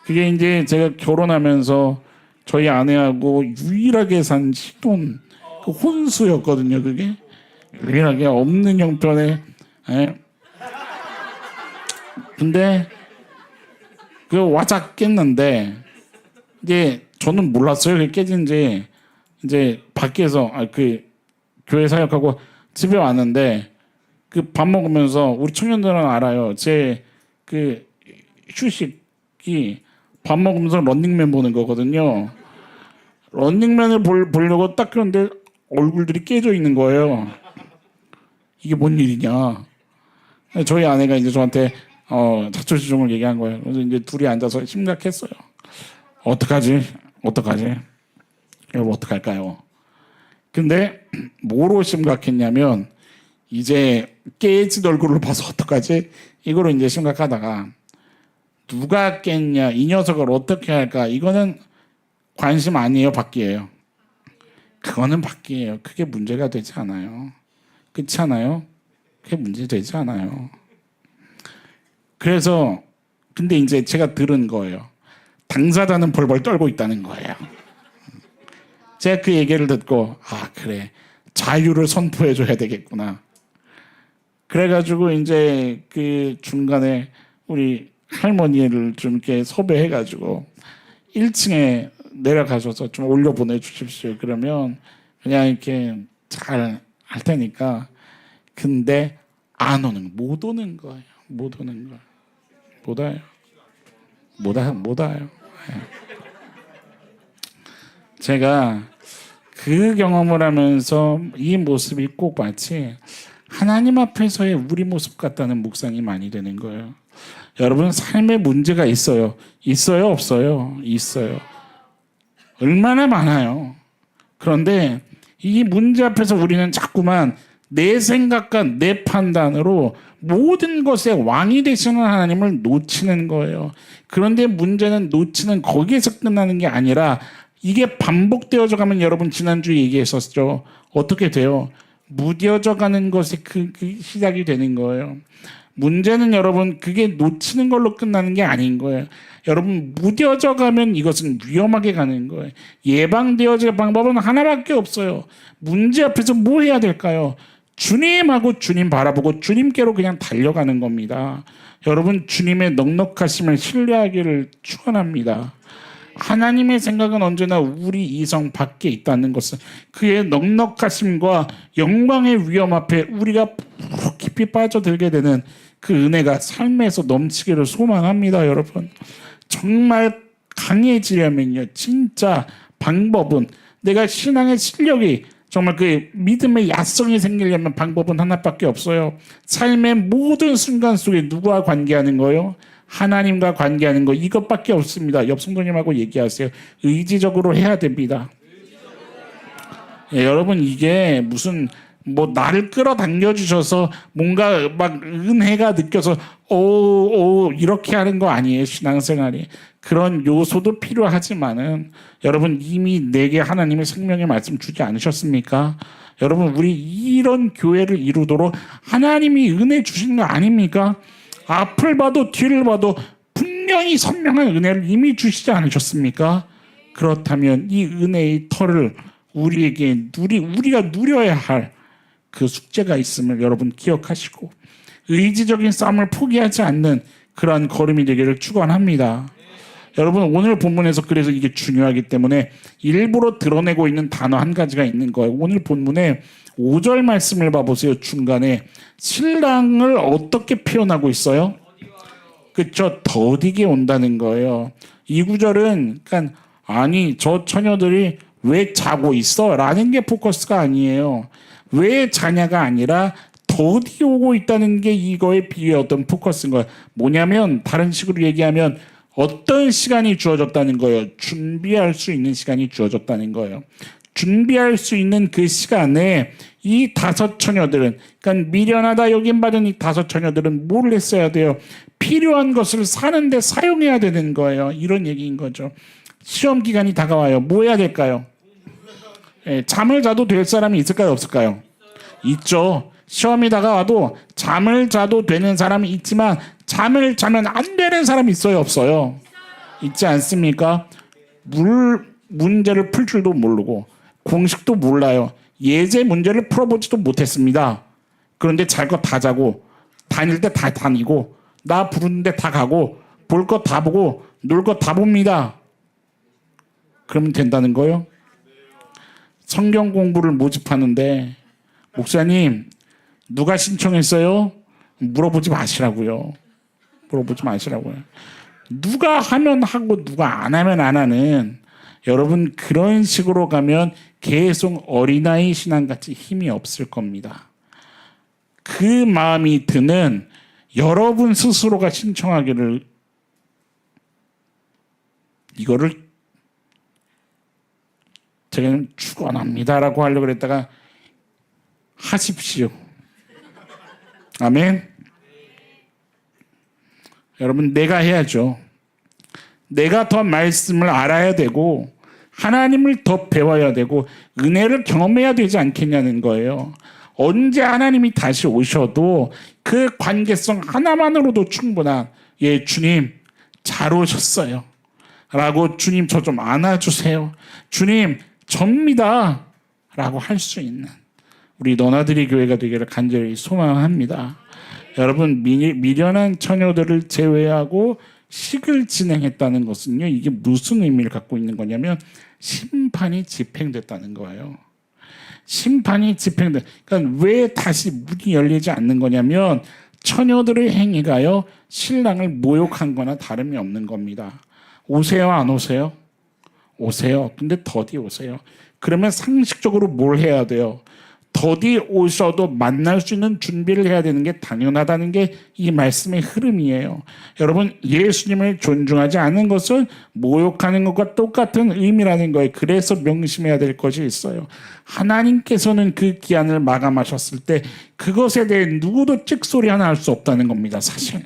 그게 이제 제가 결혼하면서 저희 아내하고 유일하게 산 신혼 그 혼수였거든요. 그게 유일하게 없는 형편에. 근데 그 와작 깼는데 이제 저는 몰랐어요. 그게 깨진지. 이제 밖에서 그 교회 사역하고 집에 왔는데 그 밥 먹으면서 우리 청년들은 알아요. 제 그 휴식이 밥 먹으면서 런닝맨 보는 거거든요. 런닝맨을 보려고 딱 그런데 얼굴들이 깨져 있는 거예요. 이게 뭔 일이냐. 저희 아내가 이제 저한테 자초지종을 얘기한 거예요. 그래서 이제 둘이 앉아서 심각했어요. 어떡하지? 여러분 어떡할까요? 근데 뭐로 심각했냐면 이제 깨진 얼굴을 봐서 어떡하지? 이거로 이제 심각하다가 누가 깼냐, 이 녀석을 어떻게 할까? 이거는 관심 아니에요, 받기예요. 그거는 받기예요. 그게 문제가 되지 않아요. 그렇지 않아요? 그게 문제 되지 않아요. 그래서 근데 이제 제가 들은 거예요. 당사자는 벌벌 떨고 있다는 거예요. 제가 그 얘기를 듣고 그래 자유를 선포해 줘야 되겠구나. 그래가지고 이제 그 중간에 우리 할머니를 좀 이렇게 섭외해가지고 1층에 내려가셔서 좀 올려 보내주십시오. 그러면 그냥 이렇게 잘 할 테니까. 근데 못 오는 거예요. 못 와요. 제가 그 경험을 하면서 이 모습이 꼭 마치 하나님 앞에서의 우리 모습 같다는 묵상이 많이 되는 거예요. 여러분 삶에 문제가 있어요. 있어요? 없어요? 있어요. 얼마나 많아요. 그런데 이 문제 앞에서 우리는 자꾸만 내 생각과 내 판단으로 모든 것의 왕이 되시는 하나님을 놓치는 거예요. 그런데 문제는 놓치는 거기에서 끝나는 게 아니라 이게 반복되어져 가면 여러분 지난주에 얘기했었죠. 어떻게 돼요? 무뎌져 가는 것이 그 시작이 되는 거예요. 문제는 여러분 그게 놓치는 걸로 끝나는 게 아닌 거예요. 여러분 무뎌져 가면 이것은 위험하게 가는 거예요. 예방되어질 방법은 하나밖에 없어요. 문제 앞에서 뭐 해야 될까요? 주님하고 주님 바라보고 주님께로 그냥 달려가는 겁니다. 여러분 주님의 넉넉하심을 신뢰하기를 축원합니다. 하나님의 생각은 언제나 우리 이성 밖에 있다는 것은 그의 넉넉하심과 영광의 위엄 앞에 우리가 깊이 빠져들게 되는 그 은혜가 삶에서 넘치기를 소망합니다. 여러분 정말 강해지려면요 진짜 방법은 내가 신앙의 실력이 정말 그 믿음의 야성이 생기려면 방법은 하나밖에 없어요. 삶의 모든 순간 속에 누구와 관계하는 거예요? 하나님과 관계하는 거 이것밖에 없습니다. 옆 성도님하고 얘기하세요. 의지적으로 해야 됩니다. 여러분 이게 무슨 나를 끌어당겨 주셔서 뭔가 막 은혜가 느껴서 이렇게 하는 거 아니에요. 신앙생활이 그런 요소도 필요하지만은 여러분 이미 내게 하나님의 생명의 말씀 주지 않으셨습니까? 여러분 우리 이런 교회를 이루도록 하나님이 은혜 주신 거 아닙니까? 앞을 봐도 뒤를 봐도 분명히 선명한 은혜를 이미 주시지 않으셨습니까? 그렇다면 이 은혜의 터를 우리에게 우리가 누려야 할 그 숙제가 있음을 여러분 기억하시고 의지적인 싸움을 포기하지 않는 그러한 걸음이 되기를 축원합니다. 여러분 오늘 본문에서 그래서 이게 중요하기 때문에 일부러 드러내고 있는 단어 한 가지가 있는 거예요. 오늘 본문에 5절 말씀을 봐보세요. 중간에 신랑을 어떻게 표현하고 있어요? 그쵸? 더디게 온다는 거예요. 이 구절은 그러니까 아니 저 처녀들이 왜 자고 있어? 라는 게 포커스가 아니에요. 왜 자냐가 아니라 더디 오고 있다는 게 이거의 비유의 어떤 포커스인 거예요. 뭐냐면 다른 식으로 얘기하면 어떤 시간이 주어졌다는 거예요. 준비할 수 있는 시간이 주어졌다는 거예요. 준비할 수 있는 그 시간에 이 다섯 처녀들은 그러니까 미련하다 여김받은 이 다섯 처녀들은 뭘 했어야 돼요? 필요한 것을 사는데 사용해야 되는 거예요. 이런 얘기인 거죠. 시험 기간이 다가와요. 뭐 해야 될까요? 잠을 자도 될 사람이 있을까요? 없을까요? 있죠. 시험이 다가와도 잠을 자도 되는 사람이 있지만 잠을 자면 안 되는 사람이 있어요? 없어요? 있지 않습니까? 문제를 풀 줄도 모르고 공식도 몰라요. 예제 문제를 풀어보지도 못했습니다. 그런데 잘 거 다 자고 다닐 때 다 다니고 나 부르는데 다 가고 볼 거 다 보고 놀 거 다 봅니다. 그러면 된다는 거요? 성경 공부를 모집하는데 목사님 누가 신청했어요? 물어보지 마시라고요. 물어보지 마시라고요. 누가 하면 하고 누가 안 하면 안 하는 여러분 그런 식으로 가면 계속 어린아이 신앙같이 힘이 없을 겁니다. 그 마음이 드는 여러분 스스로가 신청하기를 이거를 제가 축원합니다라고 하려고 그랬다가 하십시오. 아멘. 여러분 내가 해야죠. 내가 더 말씀을 알아야 되고 하나님을 더 배워야 되고 은혜를 경험해야 되지 않겠냐는 거예요. 언제 하나님이 다시 오셔도 그 관계성 하나만으로도 충분한 예 주님 잘 오셨어요 라고 주님 저 좀 안아주세요. 주님 접니다 라고 할 수 있는 우리 너나들이 교회가 되기를 간절히 소망합니다. 여러분 미련한 처녀들을 제외하고 식을 진행했다는 것은요. 이게 무슨 의미를 갖고 있는 거냐면 심판이 집행됐다는 거예요. 심판이 집행돼. 그러니까 왜 다시 문이 열리지 않는 거냐면 처녀들의 행위가요. 신랑을 모욕한 거나 다름이 없는 겁니다. 오세요 안 오세요? 오세요. 근데 더디 오세요. 그러면 상식적으로 뭘 해야 돼요? 더디 오셔도 만날 수 있는 준비를 해야 되는 게 당연하다는 게 이 말씀의 흐름이에요. 여러분 예수님을 존중하지 않는 것은 모욕하는 것과 똑같은 의미라는 거예요. 그래서 명심해야 될 것이 있어요. 하나님께서는 그 기한을 마감하셨을 때 그것에 대해 누구도 찍소리 하나 할 수 없다는 겁니다. 사실.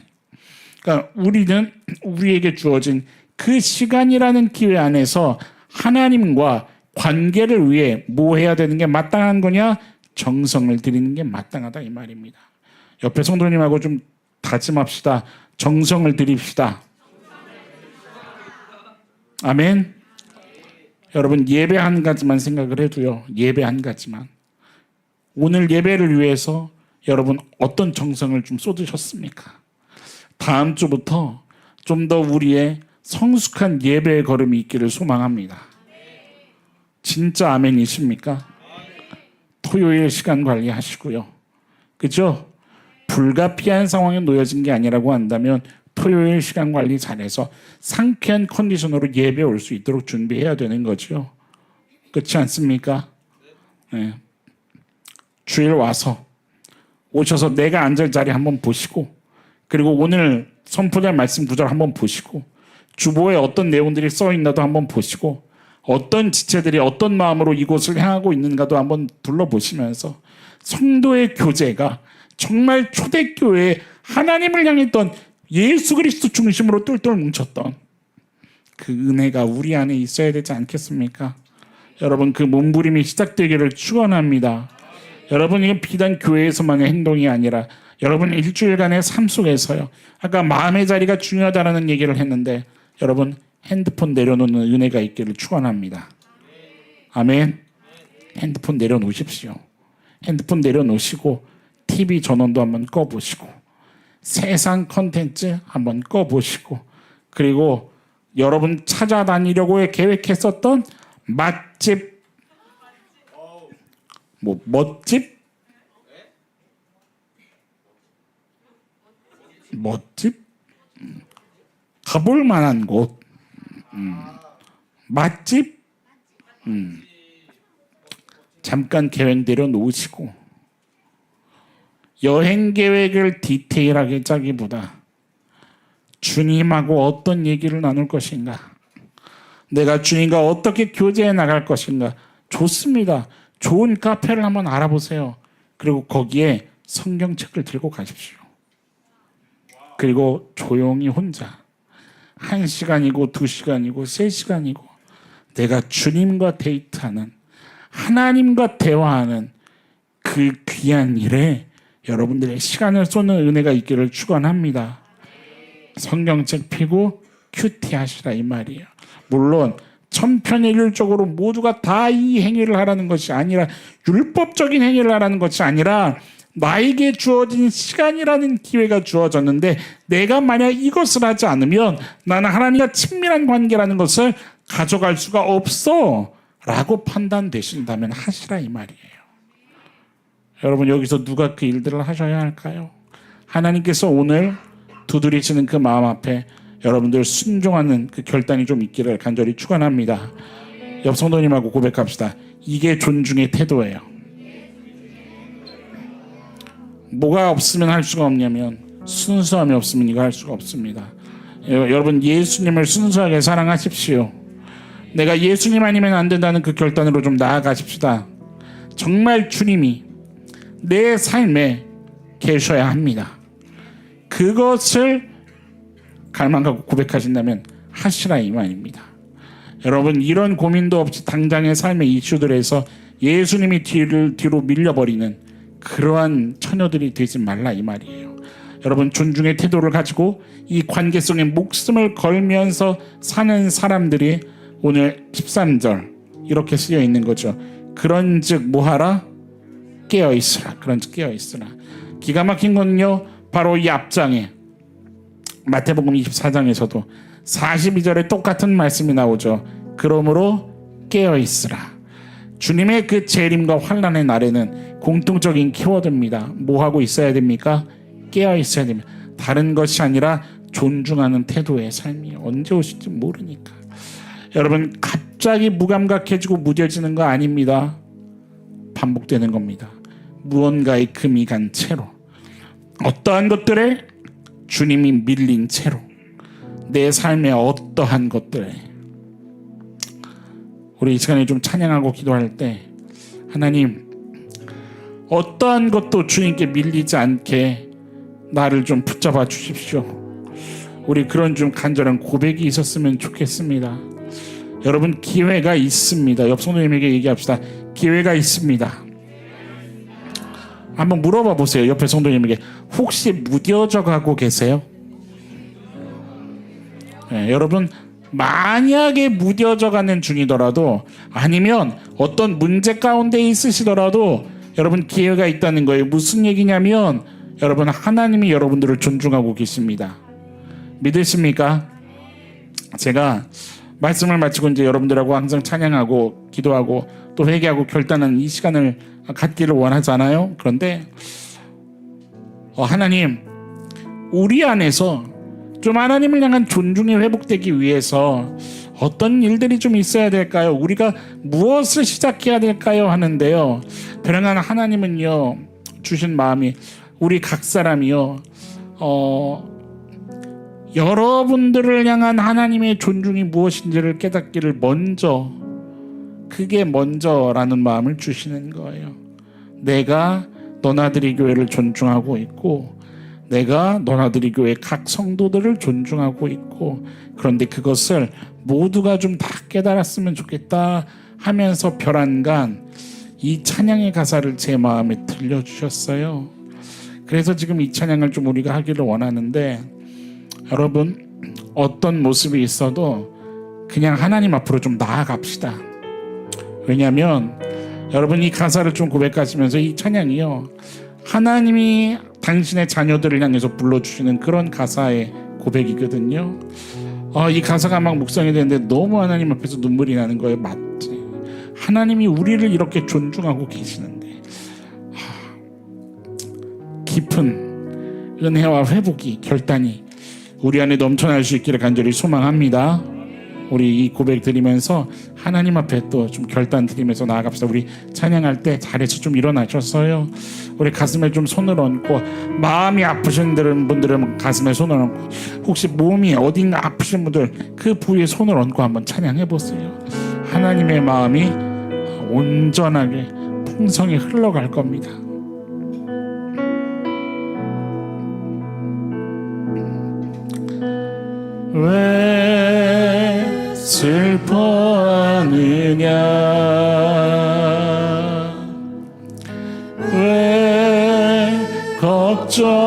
그러니까 우리는 우리에게 주어진 그 시간이라는 기회 안에서 하나님과 관계를 위해 뭐 해야 되는 게 마땅한 거냐? 정성을 들이는 게 마땅하다 이 말입니다. 옆에 성도님하고 좀 다짐합시다. 정성을 들입시다. 아멘. 여러분 예배 한 가지만 생각을 해도요. 예배 한 가지만. 오늘 예배를 위해서 여러분 어떤 정성을 좀 쏟으셨습니까? 다음 주부터 좀 더 우리의 성숙한 예배의 걸음이 있기를 소망합니다. 진짜 아멘이십니까? 토요일 시간 관리하시고요. 그죠? 불가피한 상황에 놓여진 게 아니라고 한다면 토요일 시간 관리 잘해서 상쾌한 컨디션으로 예배 올 수 있도록 준비해야 되는 거죠. 그렇지 않습니까? 네. 주일 와서 오셔서 내가 앉을 자리 한번 보시고 그리고 오늘 선포될 말씀 구절 한번 보시고 주보에 어떤 내용들이 써 있나도 한번 보시고 어떤 지체들이 어떤 마음으로 이곳을 향하고 있는가도 한번 둘러보시면서 성도의 교제가 정말 초대교회에 하나님을 향했던 예수 그리스도 중심으로 똘똘 뭉쳤던 그 은혜가 우리 안에 있어야 되지 않겠습니까? 여러분 그 몸부림이 시작되기를 축원합니다. 여러분 이게 비단 교회에서만의 행동이 아니라 여러분 일주일간의 삶 속에서요. 아까 마음의 자리가 중요하다는 얘기를 했는데 여러분 핸드폰 내려놓는 은혜가 있기를 축원합니다. 아멘. 핸드폰 내려놓으십시오. 핸드폰 내려놓으시고 TV 전원도 한번 꺼보시고 세상 컨텐츠 한번 꺼보시고 그리고 여러분 찾아다니려고 계획했었던 맛집 멋집? 멋집? 가볼 만한 곳, 맛집, 잠깐 계획 내려놓으시고 여행 계획을 디테일하게 짜기보다 주님하고 어떤 얘기를 나눌 것인가, 내가 주님과 어떻게 교제해 나갈 것인가. 좋습니다. 좋은 카페를 한번 알아보세요. 그리고 거기에 성경책을 들고 가십시오. 그리고 조용히 혼자 1시간이고 2시간이고 3시간이고 내가 주님과 데이트하는, 하나님과 대화하는 그 귀한 일에 여러분들의 시간을 쏟는 은혜가 있기를 축원합니다. 성경책 피고 큐티 하시라 이 말이에요. 물론 천편일률적으로 모두가 다 이 행위를 하라는 것이 아니라, 율법적인 행위를 하라는 것이 아니라 나에게 주어진 시간이라는 기회가 주어졌는데 내가 만약 이것을 하지 않으면 나는 하나님과 친밀한 관계라는 것을 가져갈 수가 없어 라고 판단되신다면 하시라 이 말이에요. 여러분, 여기서 누가 그 일들을 하셔야 할까요? 하나님께서 오늘 두드리시는 그 마음 앞에 여러분들 순종하는 그 결단이 좀 있기를 간절히 축원합니다. 옆 성도님하고 고백합시다. 이게 존중의 태도예요. 뭐가 없으면 할 수가 없냐면 순수함이 없으면 이거 할 수가 없습니다. 여러분, 예수님을 순수하게 사랑하십시오. 내가 예수님 아니면 안 된다는 그 결단으로 좀 나아가십시다. 정말 주님이 내 삶에 계셔야 합니다. 그것을 갈망하고 고백하신다면 하시라 이 말입니다. 여러분, 이런 고민도 없이 당장의 삶의 이슈들에서 예수님이 뒤로 밀려버리는 그러한 처녀들이 되지 말라 이 말이에요. 여러분, 존중의 태도를 가지고 이 관계 속에 목숨을 걸면서 사는 사람들이 오늘 13절 이렇게 쓰여 있는 거죠. 그런즉 뭐하라? 깨어있으라. 그런즉 깨어있으라. 기가 막힌 건요, 바로 이 앞장에 마태복음 24장에서도 42절에 똑같은 말씀이 나오죠. 그러므로 깨어있으라. 주님의 그 재림과 환난의 날에는 공통적인 키워드입니다. 뭐 하고 있어야 됩니까? 깨어 있어야 됩니다. 다른 것이 아니라 존중하는 태도의 삶이 언제 오실지 모르니까. 여러분, 갑자기 무감각해지고 무뎌지는 거 아닙니다. 반복되는 겁니다. 무언가의 금이 간 채로, 어떠한 것들에 주님이 밀린 채로, 내 삶의 어떠한 것들에 우리 이 시간에 좀 찬양하고 기도할 때, 하나님, 어떠한 것도 주님께 밀리지 않게 나를 좀 붙잡아 주십시오. 우리 그런 좀 간절한 고백이 있었으면 좋겠습니다. 여러분, 기회가 있습니다. 옆 성도님에게 얘기합시다. 기회가 있습니다. 한번 물어봐 보세요. 옆에 성도님에게. 혹시 무뎌져 가고 계세요? 네, 여러분, 만약에 무뎌져 가는 중이더라도, 아니면 어떤 문제 가운데 있으시더라도 여러분, 기회가 있다는 거예요. 무슨 얘기냐면, 여러분, 하나님이 여러분들을 존중하고 계십니다. 믿으십니까? 제가 말씀을 마치고 이제 여러분들하고 항상 찬양하고 기도하고 또 회개하고 결단하는 이 시간을 갖기를 원하잖아요. 그런데 하나님, 우리 안에서 좀 하나님을 향한 존중이 회복되기 위해서 어떤 일들이 좀 있어야 될까요? 우리가 무엇을 시작해야 될까요? 하는데요, 그러나 하나님은요, 주신 마음이 우리 각 사람이요, 여러분들을 향한 하나님의 존중이 무엇인지를 깨닫기를 먼저, 그게 먼저라는 마음을 주시는 거예요. 내가 너나들이 교회를 존중하고 있고, 내가 너나들이 교회 각 성도들을 존중하고 있고, 그런데 그것을 모두가 좀 다 깨달았으면 좋겠다 하면서 별안간 이 찬양의 가사를 제 마음에 들려주셨어요. 그래서 지금 이 찬양을 좀 우리가 하기를 원하는데, 여러분, 어떤 모습이 있어도 그냥 하나님 앞으로 좀 나아갑시다. 왜냐하면 여러분, 이 가사를 좀 고백하시면서 이 찬양이요, 하나님이 당신의 자녀들을 향해서 불러주시는 그런 가사의 고백이거든요. 이 가사가 막 묵상이 되는데 너무 하나님 앞에서 눈물이 나는 거예요. 맞지? 하나님이 우리를 이렇게 존중하고 계시는데 깊은 은혜와 회복이, 결단이 우리 안에 넘쳐날 수 있기를 간절히 소망합니다. 우리 이 고백 드리면서 하나님 앞에 또 좀 결단 드리면서 나아갑시다. 우리 찬양할 때 자리에서 좀 일어나셨어요. 우리 가슴에 좀 손을 얹고, 마음이 아프신 분들은 가슴에 손을 얹고, 혹시 몸이 어딘가 아프신 분들 그 부위에 손을 얹고 한번 찬양해 보세요. 하나님의 마음이 온전하게 풍성히 흘러갈 겁니다. 왜 슬퍼하느냐, 왜 걱정하느냐,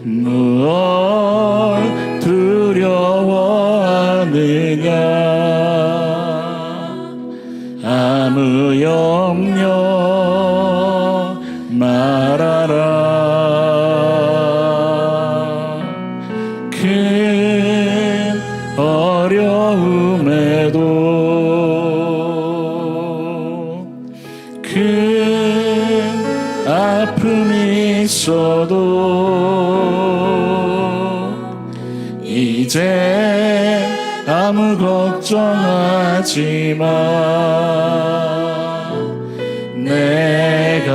무엇 두려워하느냐, 아무 염려 말아라. 큰 어려움에도, 큰 아픔이 있어도 이제 아무 걱정하지 마. 내가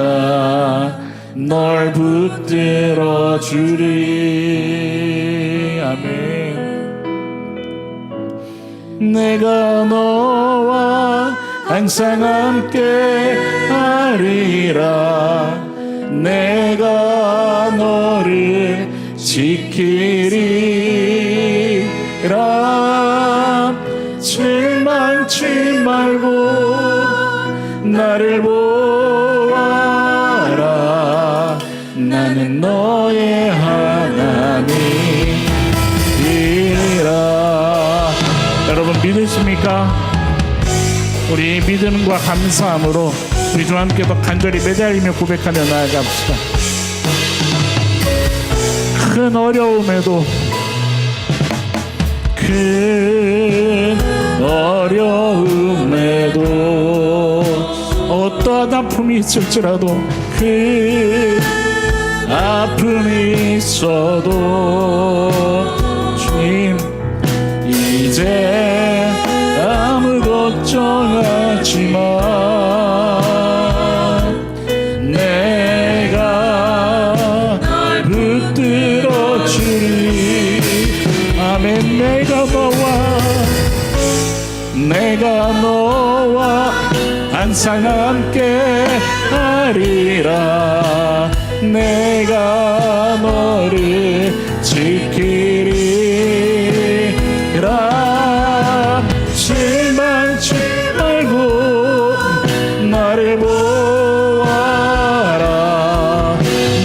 널 붙들어 주리. 아멘. 내가 너와 항상 함께 하리라. 내가 너를 지키리라. 실망치 말고 나를 보아라. 나는 너의 하나님이라. 여러분 믿으십니까? 우리 믿음과 감사함으로 우리 주 함께 더 간절히 매달리며 고백하며 나아갑시다. 큰 어려움에도, 큰 어려움에도, 어떠한 아픔이 있을지라도, 큰 아픔이 있어도 주님 이제 아무 걱정하지 마. 내가 널 붙들어 주리. 아멘. 내가 너와 항상 함께 하리라. 내가 너를 지키리라. 실망치 말고 나를 보아라.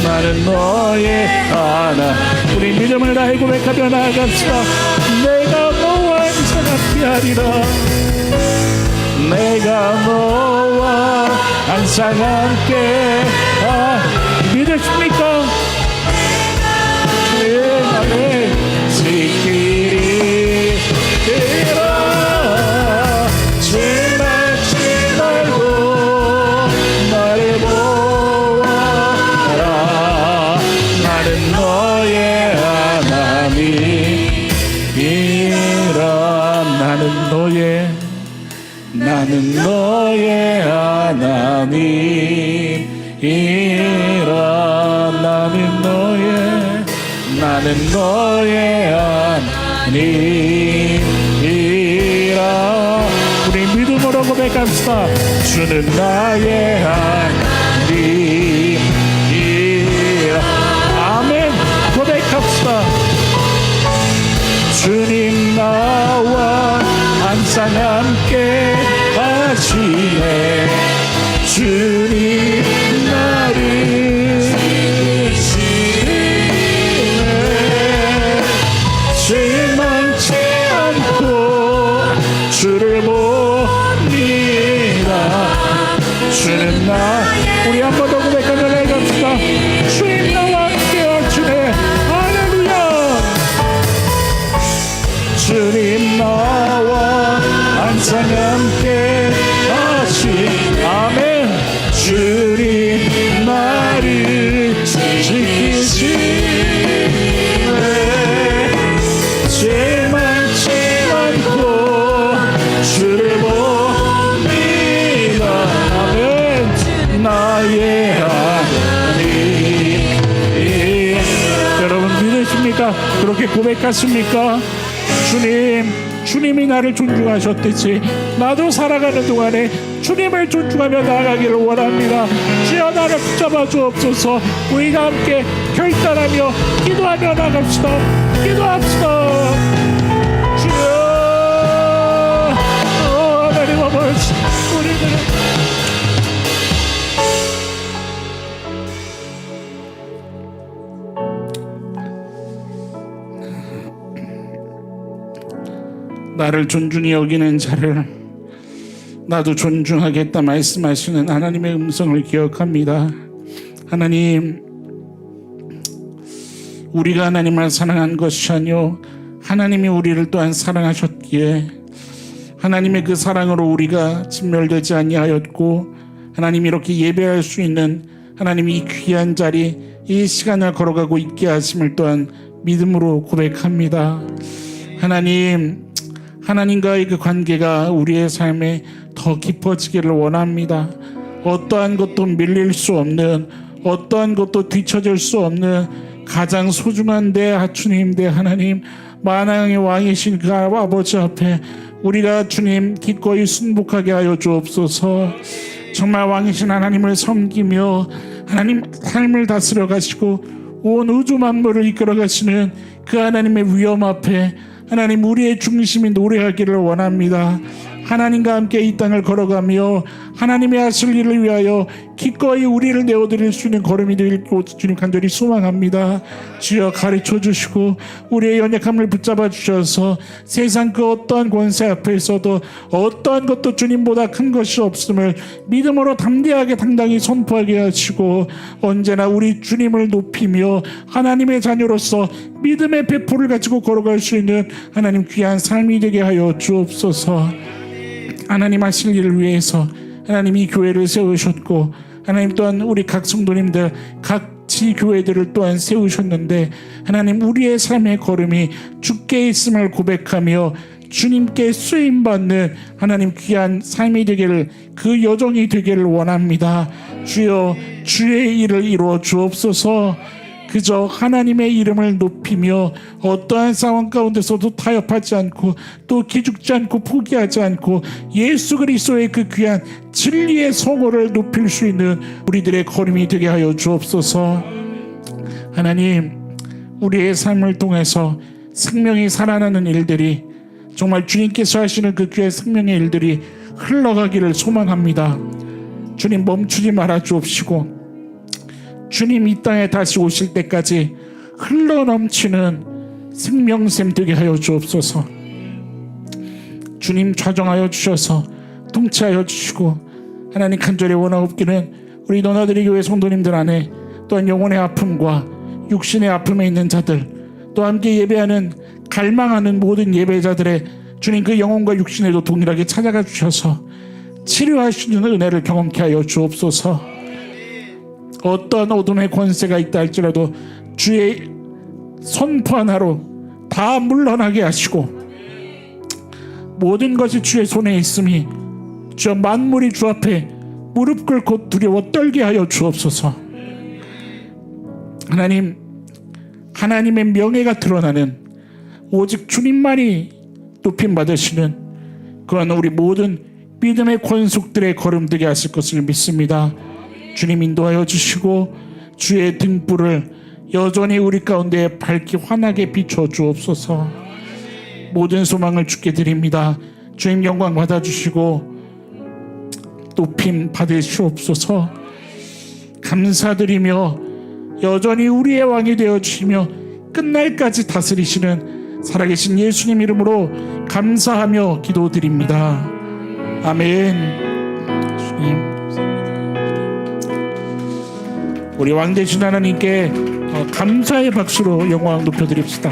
나는 너의 하나. 우리 믿음을 다해 고백하며 나아갑시다. 내가 너와 항상 함께 하리라. 내가 너와 항상 함께 믿으십니까? 네, 아멘. 지키리라. 실망치 말고 나를 보아라. 나는 너의 하나님이라. 나는 너의 하나님이라. 나는 너의 하나님이라. 우리 믿음으로 고백합시다. 주는 나의 하나님이라. 아멘. 고백합시다. 주님 나와 항상 함께 하시네. 주님 나를 지키시네. 실망치 않고 주를 봅니다. 주는 나의 진짜 그렇게 고백했습니까? 주님이 나를 존중하셨듯이 나도 살아가는 동안에 주님을 존중하며 나아가기를 원합니다. 주여 나를 붙잡아 주옵소서. 우리가 함께 결단하며 기도하며 나갑시다. 기도합시다. 주여 하나님 아버지, 우리들은 나를 존중히 여기는 자를 나도 존중하겠다 말씀하시는 하나님의 음성을 기억합니다. 하나님, 우리가 하나님을 사랑한 것이 아니요 하나님이 우리를 또한 사랑하셨기에 하나님의 그 사랑으로 우리가 진멸되지 아니하였고 하나님 이렇게 예배할 수 있는 하나님 이 귀한 자리 이 시간을 걸어가고 있게 하심을 또한 믿음으로 고백합니다. 하나님과의 그 관계가 우리의 삶에 더 깊어지기를 원합니다. 어떠한 것도 밀릴 수 없는, 어떠한 것도 뒤처질 수 없는 가장 소중한 내 주님, 내 하나님, 만왕의 왕이신 그 아버지 앞에 우리가 주님 기꺼이 순복하게 하여 주옵소서. 정말 왕이신 하나님을 섬기며 하나님 삶을 다스려 가시고 온 우주 만물을 이끌어 가시는 그 하나님의 위엄 앞에 하나님 우리의 중심이 노래하기를 원합니다. 하나님과 함께 이 땅을 걸어가며 하나님의 하실 일을 위하여 기꺼이 우리를 내어드릴 수 있는 걸음이 되길 주님 간절히 소망합니다. 주여 가르쳐 주시고 우리의 연약함을 붙잡아 주셔서 세상 그 어떠한 권세 앞에서도 어떠한 것도 주님보다 큰 것이 없음을 믿음으로 담대하게 당당히 선포하게 하시고 언제나 우리 주님을 높이며 하나님의 자녀로서 믿음의 배포를 가지고 걸어갈 수 있는 하나님 귀한 삶이 되게 하여 주옵소서. 하나님 하실 일을 위해서 하나님 이 교회를 세우셨고 하나님 또한 우리 각 성도님들 각 지교회들을 또한 세우셨는데 하나님 우리의 삶의 걸음이 주께 있음을 고백하며 주님께 쓰임받는 하나님 귀한 삶이 되기를 그 여정이 되기를 원합니다. 주여 주의 일을 이루어 주옵소서. 그저 하나님의 이름을 높이며 어떠한 상황 가운데서도 타협하지 않고 또 기죽지 않고 포기하지 않고 예수 그리스도의 그 귀한 진리의 성호를 높일 수 있는 우리들의 걸음이 되게 하여 주옵소서. 하나님 우리의 삶을 통해서 생명이 살아나는 일들이 정말 주님께서 하시는 그 귀한 생명의 일들이 흘러가기를 소망합니다. 주님 멈추지 말아 주옵시고 주님 이 땅에 다시 오실 때까지 흘러넘치는 생명샘 되게 하여 주옵소서. 주님 좌정하여 주셔서 통치하여 주시고 하나님 간절히 원하옵기는 우리 너나들이 교회 성도님들 안에 또한 영혼의 아픔과 육신의 아픔에 있는 자들 또 함께 예배하는 갈망하는 모든 예배자들의 주님 그 영혼과 육신에도 동일하게 찾아가 주셔서 치료하시는 은혜를 경험케 하여 주옵소서. 어떤 어둠의 권세가 있다 할지라도 주의 선포 하나로 다 물러나게 하시고 모든 것이 주의 손에 있음이 저 만물이 주 앞에 무릎 꿇고 두려워 떨게 하여 주옵소서. 하나님 하나님의 명예가 드러나는 오직 주님만이 높임 받으시는 그런 우리 모든 믿음의 권속들의 걸음 되게 하실 것을 믿습니다. 주님 인도하여 주시고 주의 등불을 여전히 우리 가운데 밝게 환하게 비춰 주옵소서. 모든 소망을 주께 드립니다. 주님 영광 받아주시고 높임 받으시옵소서. 감사드리며 여전히 우리의 왕이 되어주시며 끝날까지 다스리시는 살아계신 예수님 이름으로 감사하며 기도드립니다. 아멘. 주님 우리 왕 되신 하나님께 감사의 박수로 영광 높여드립시다.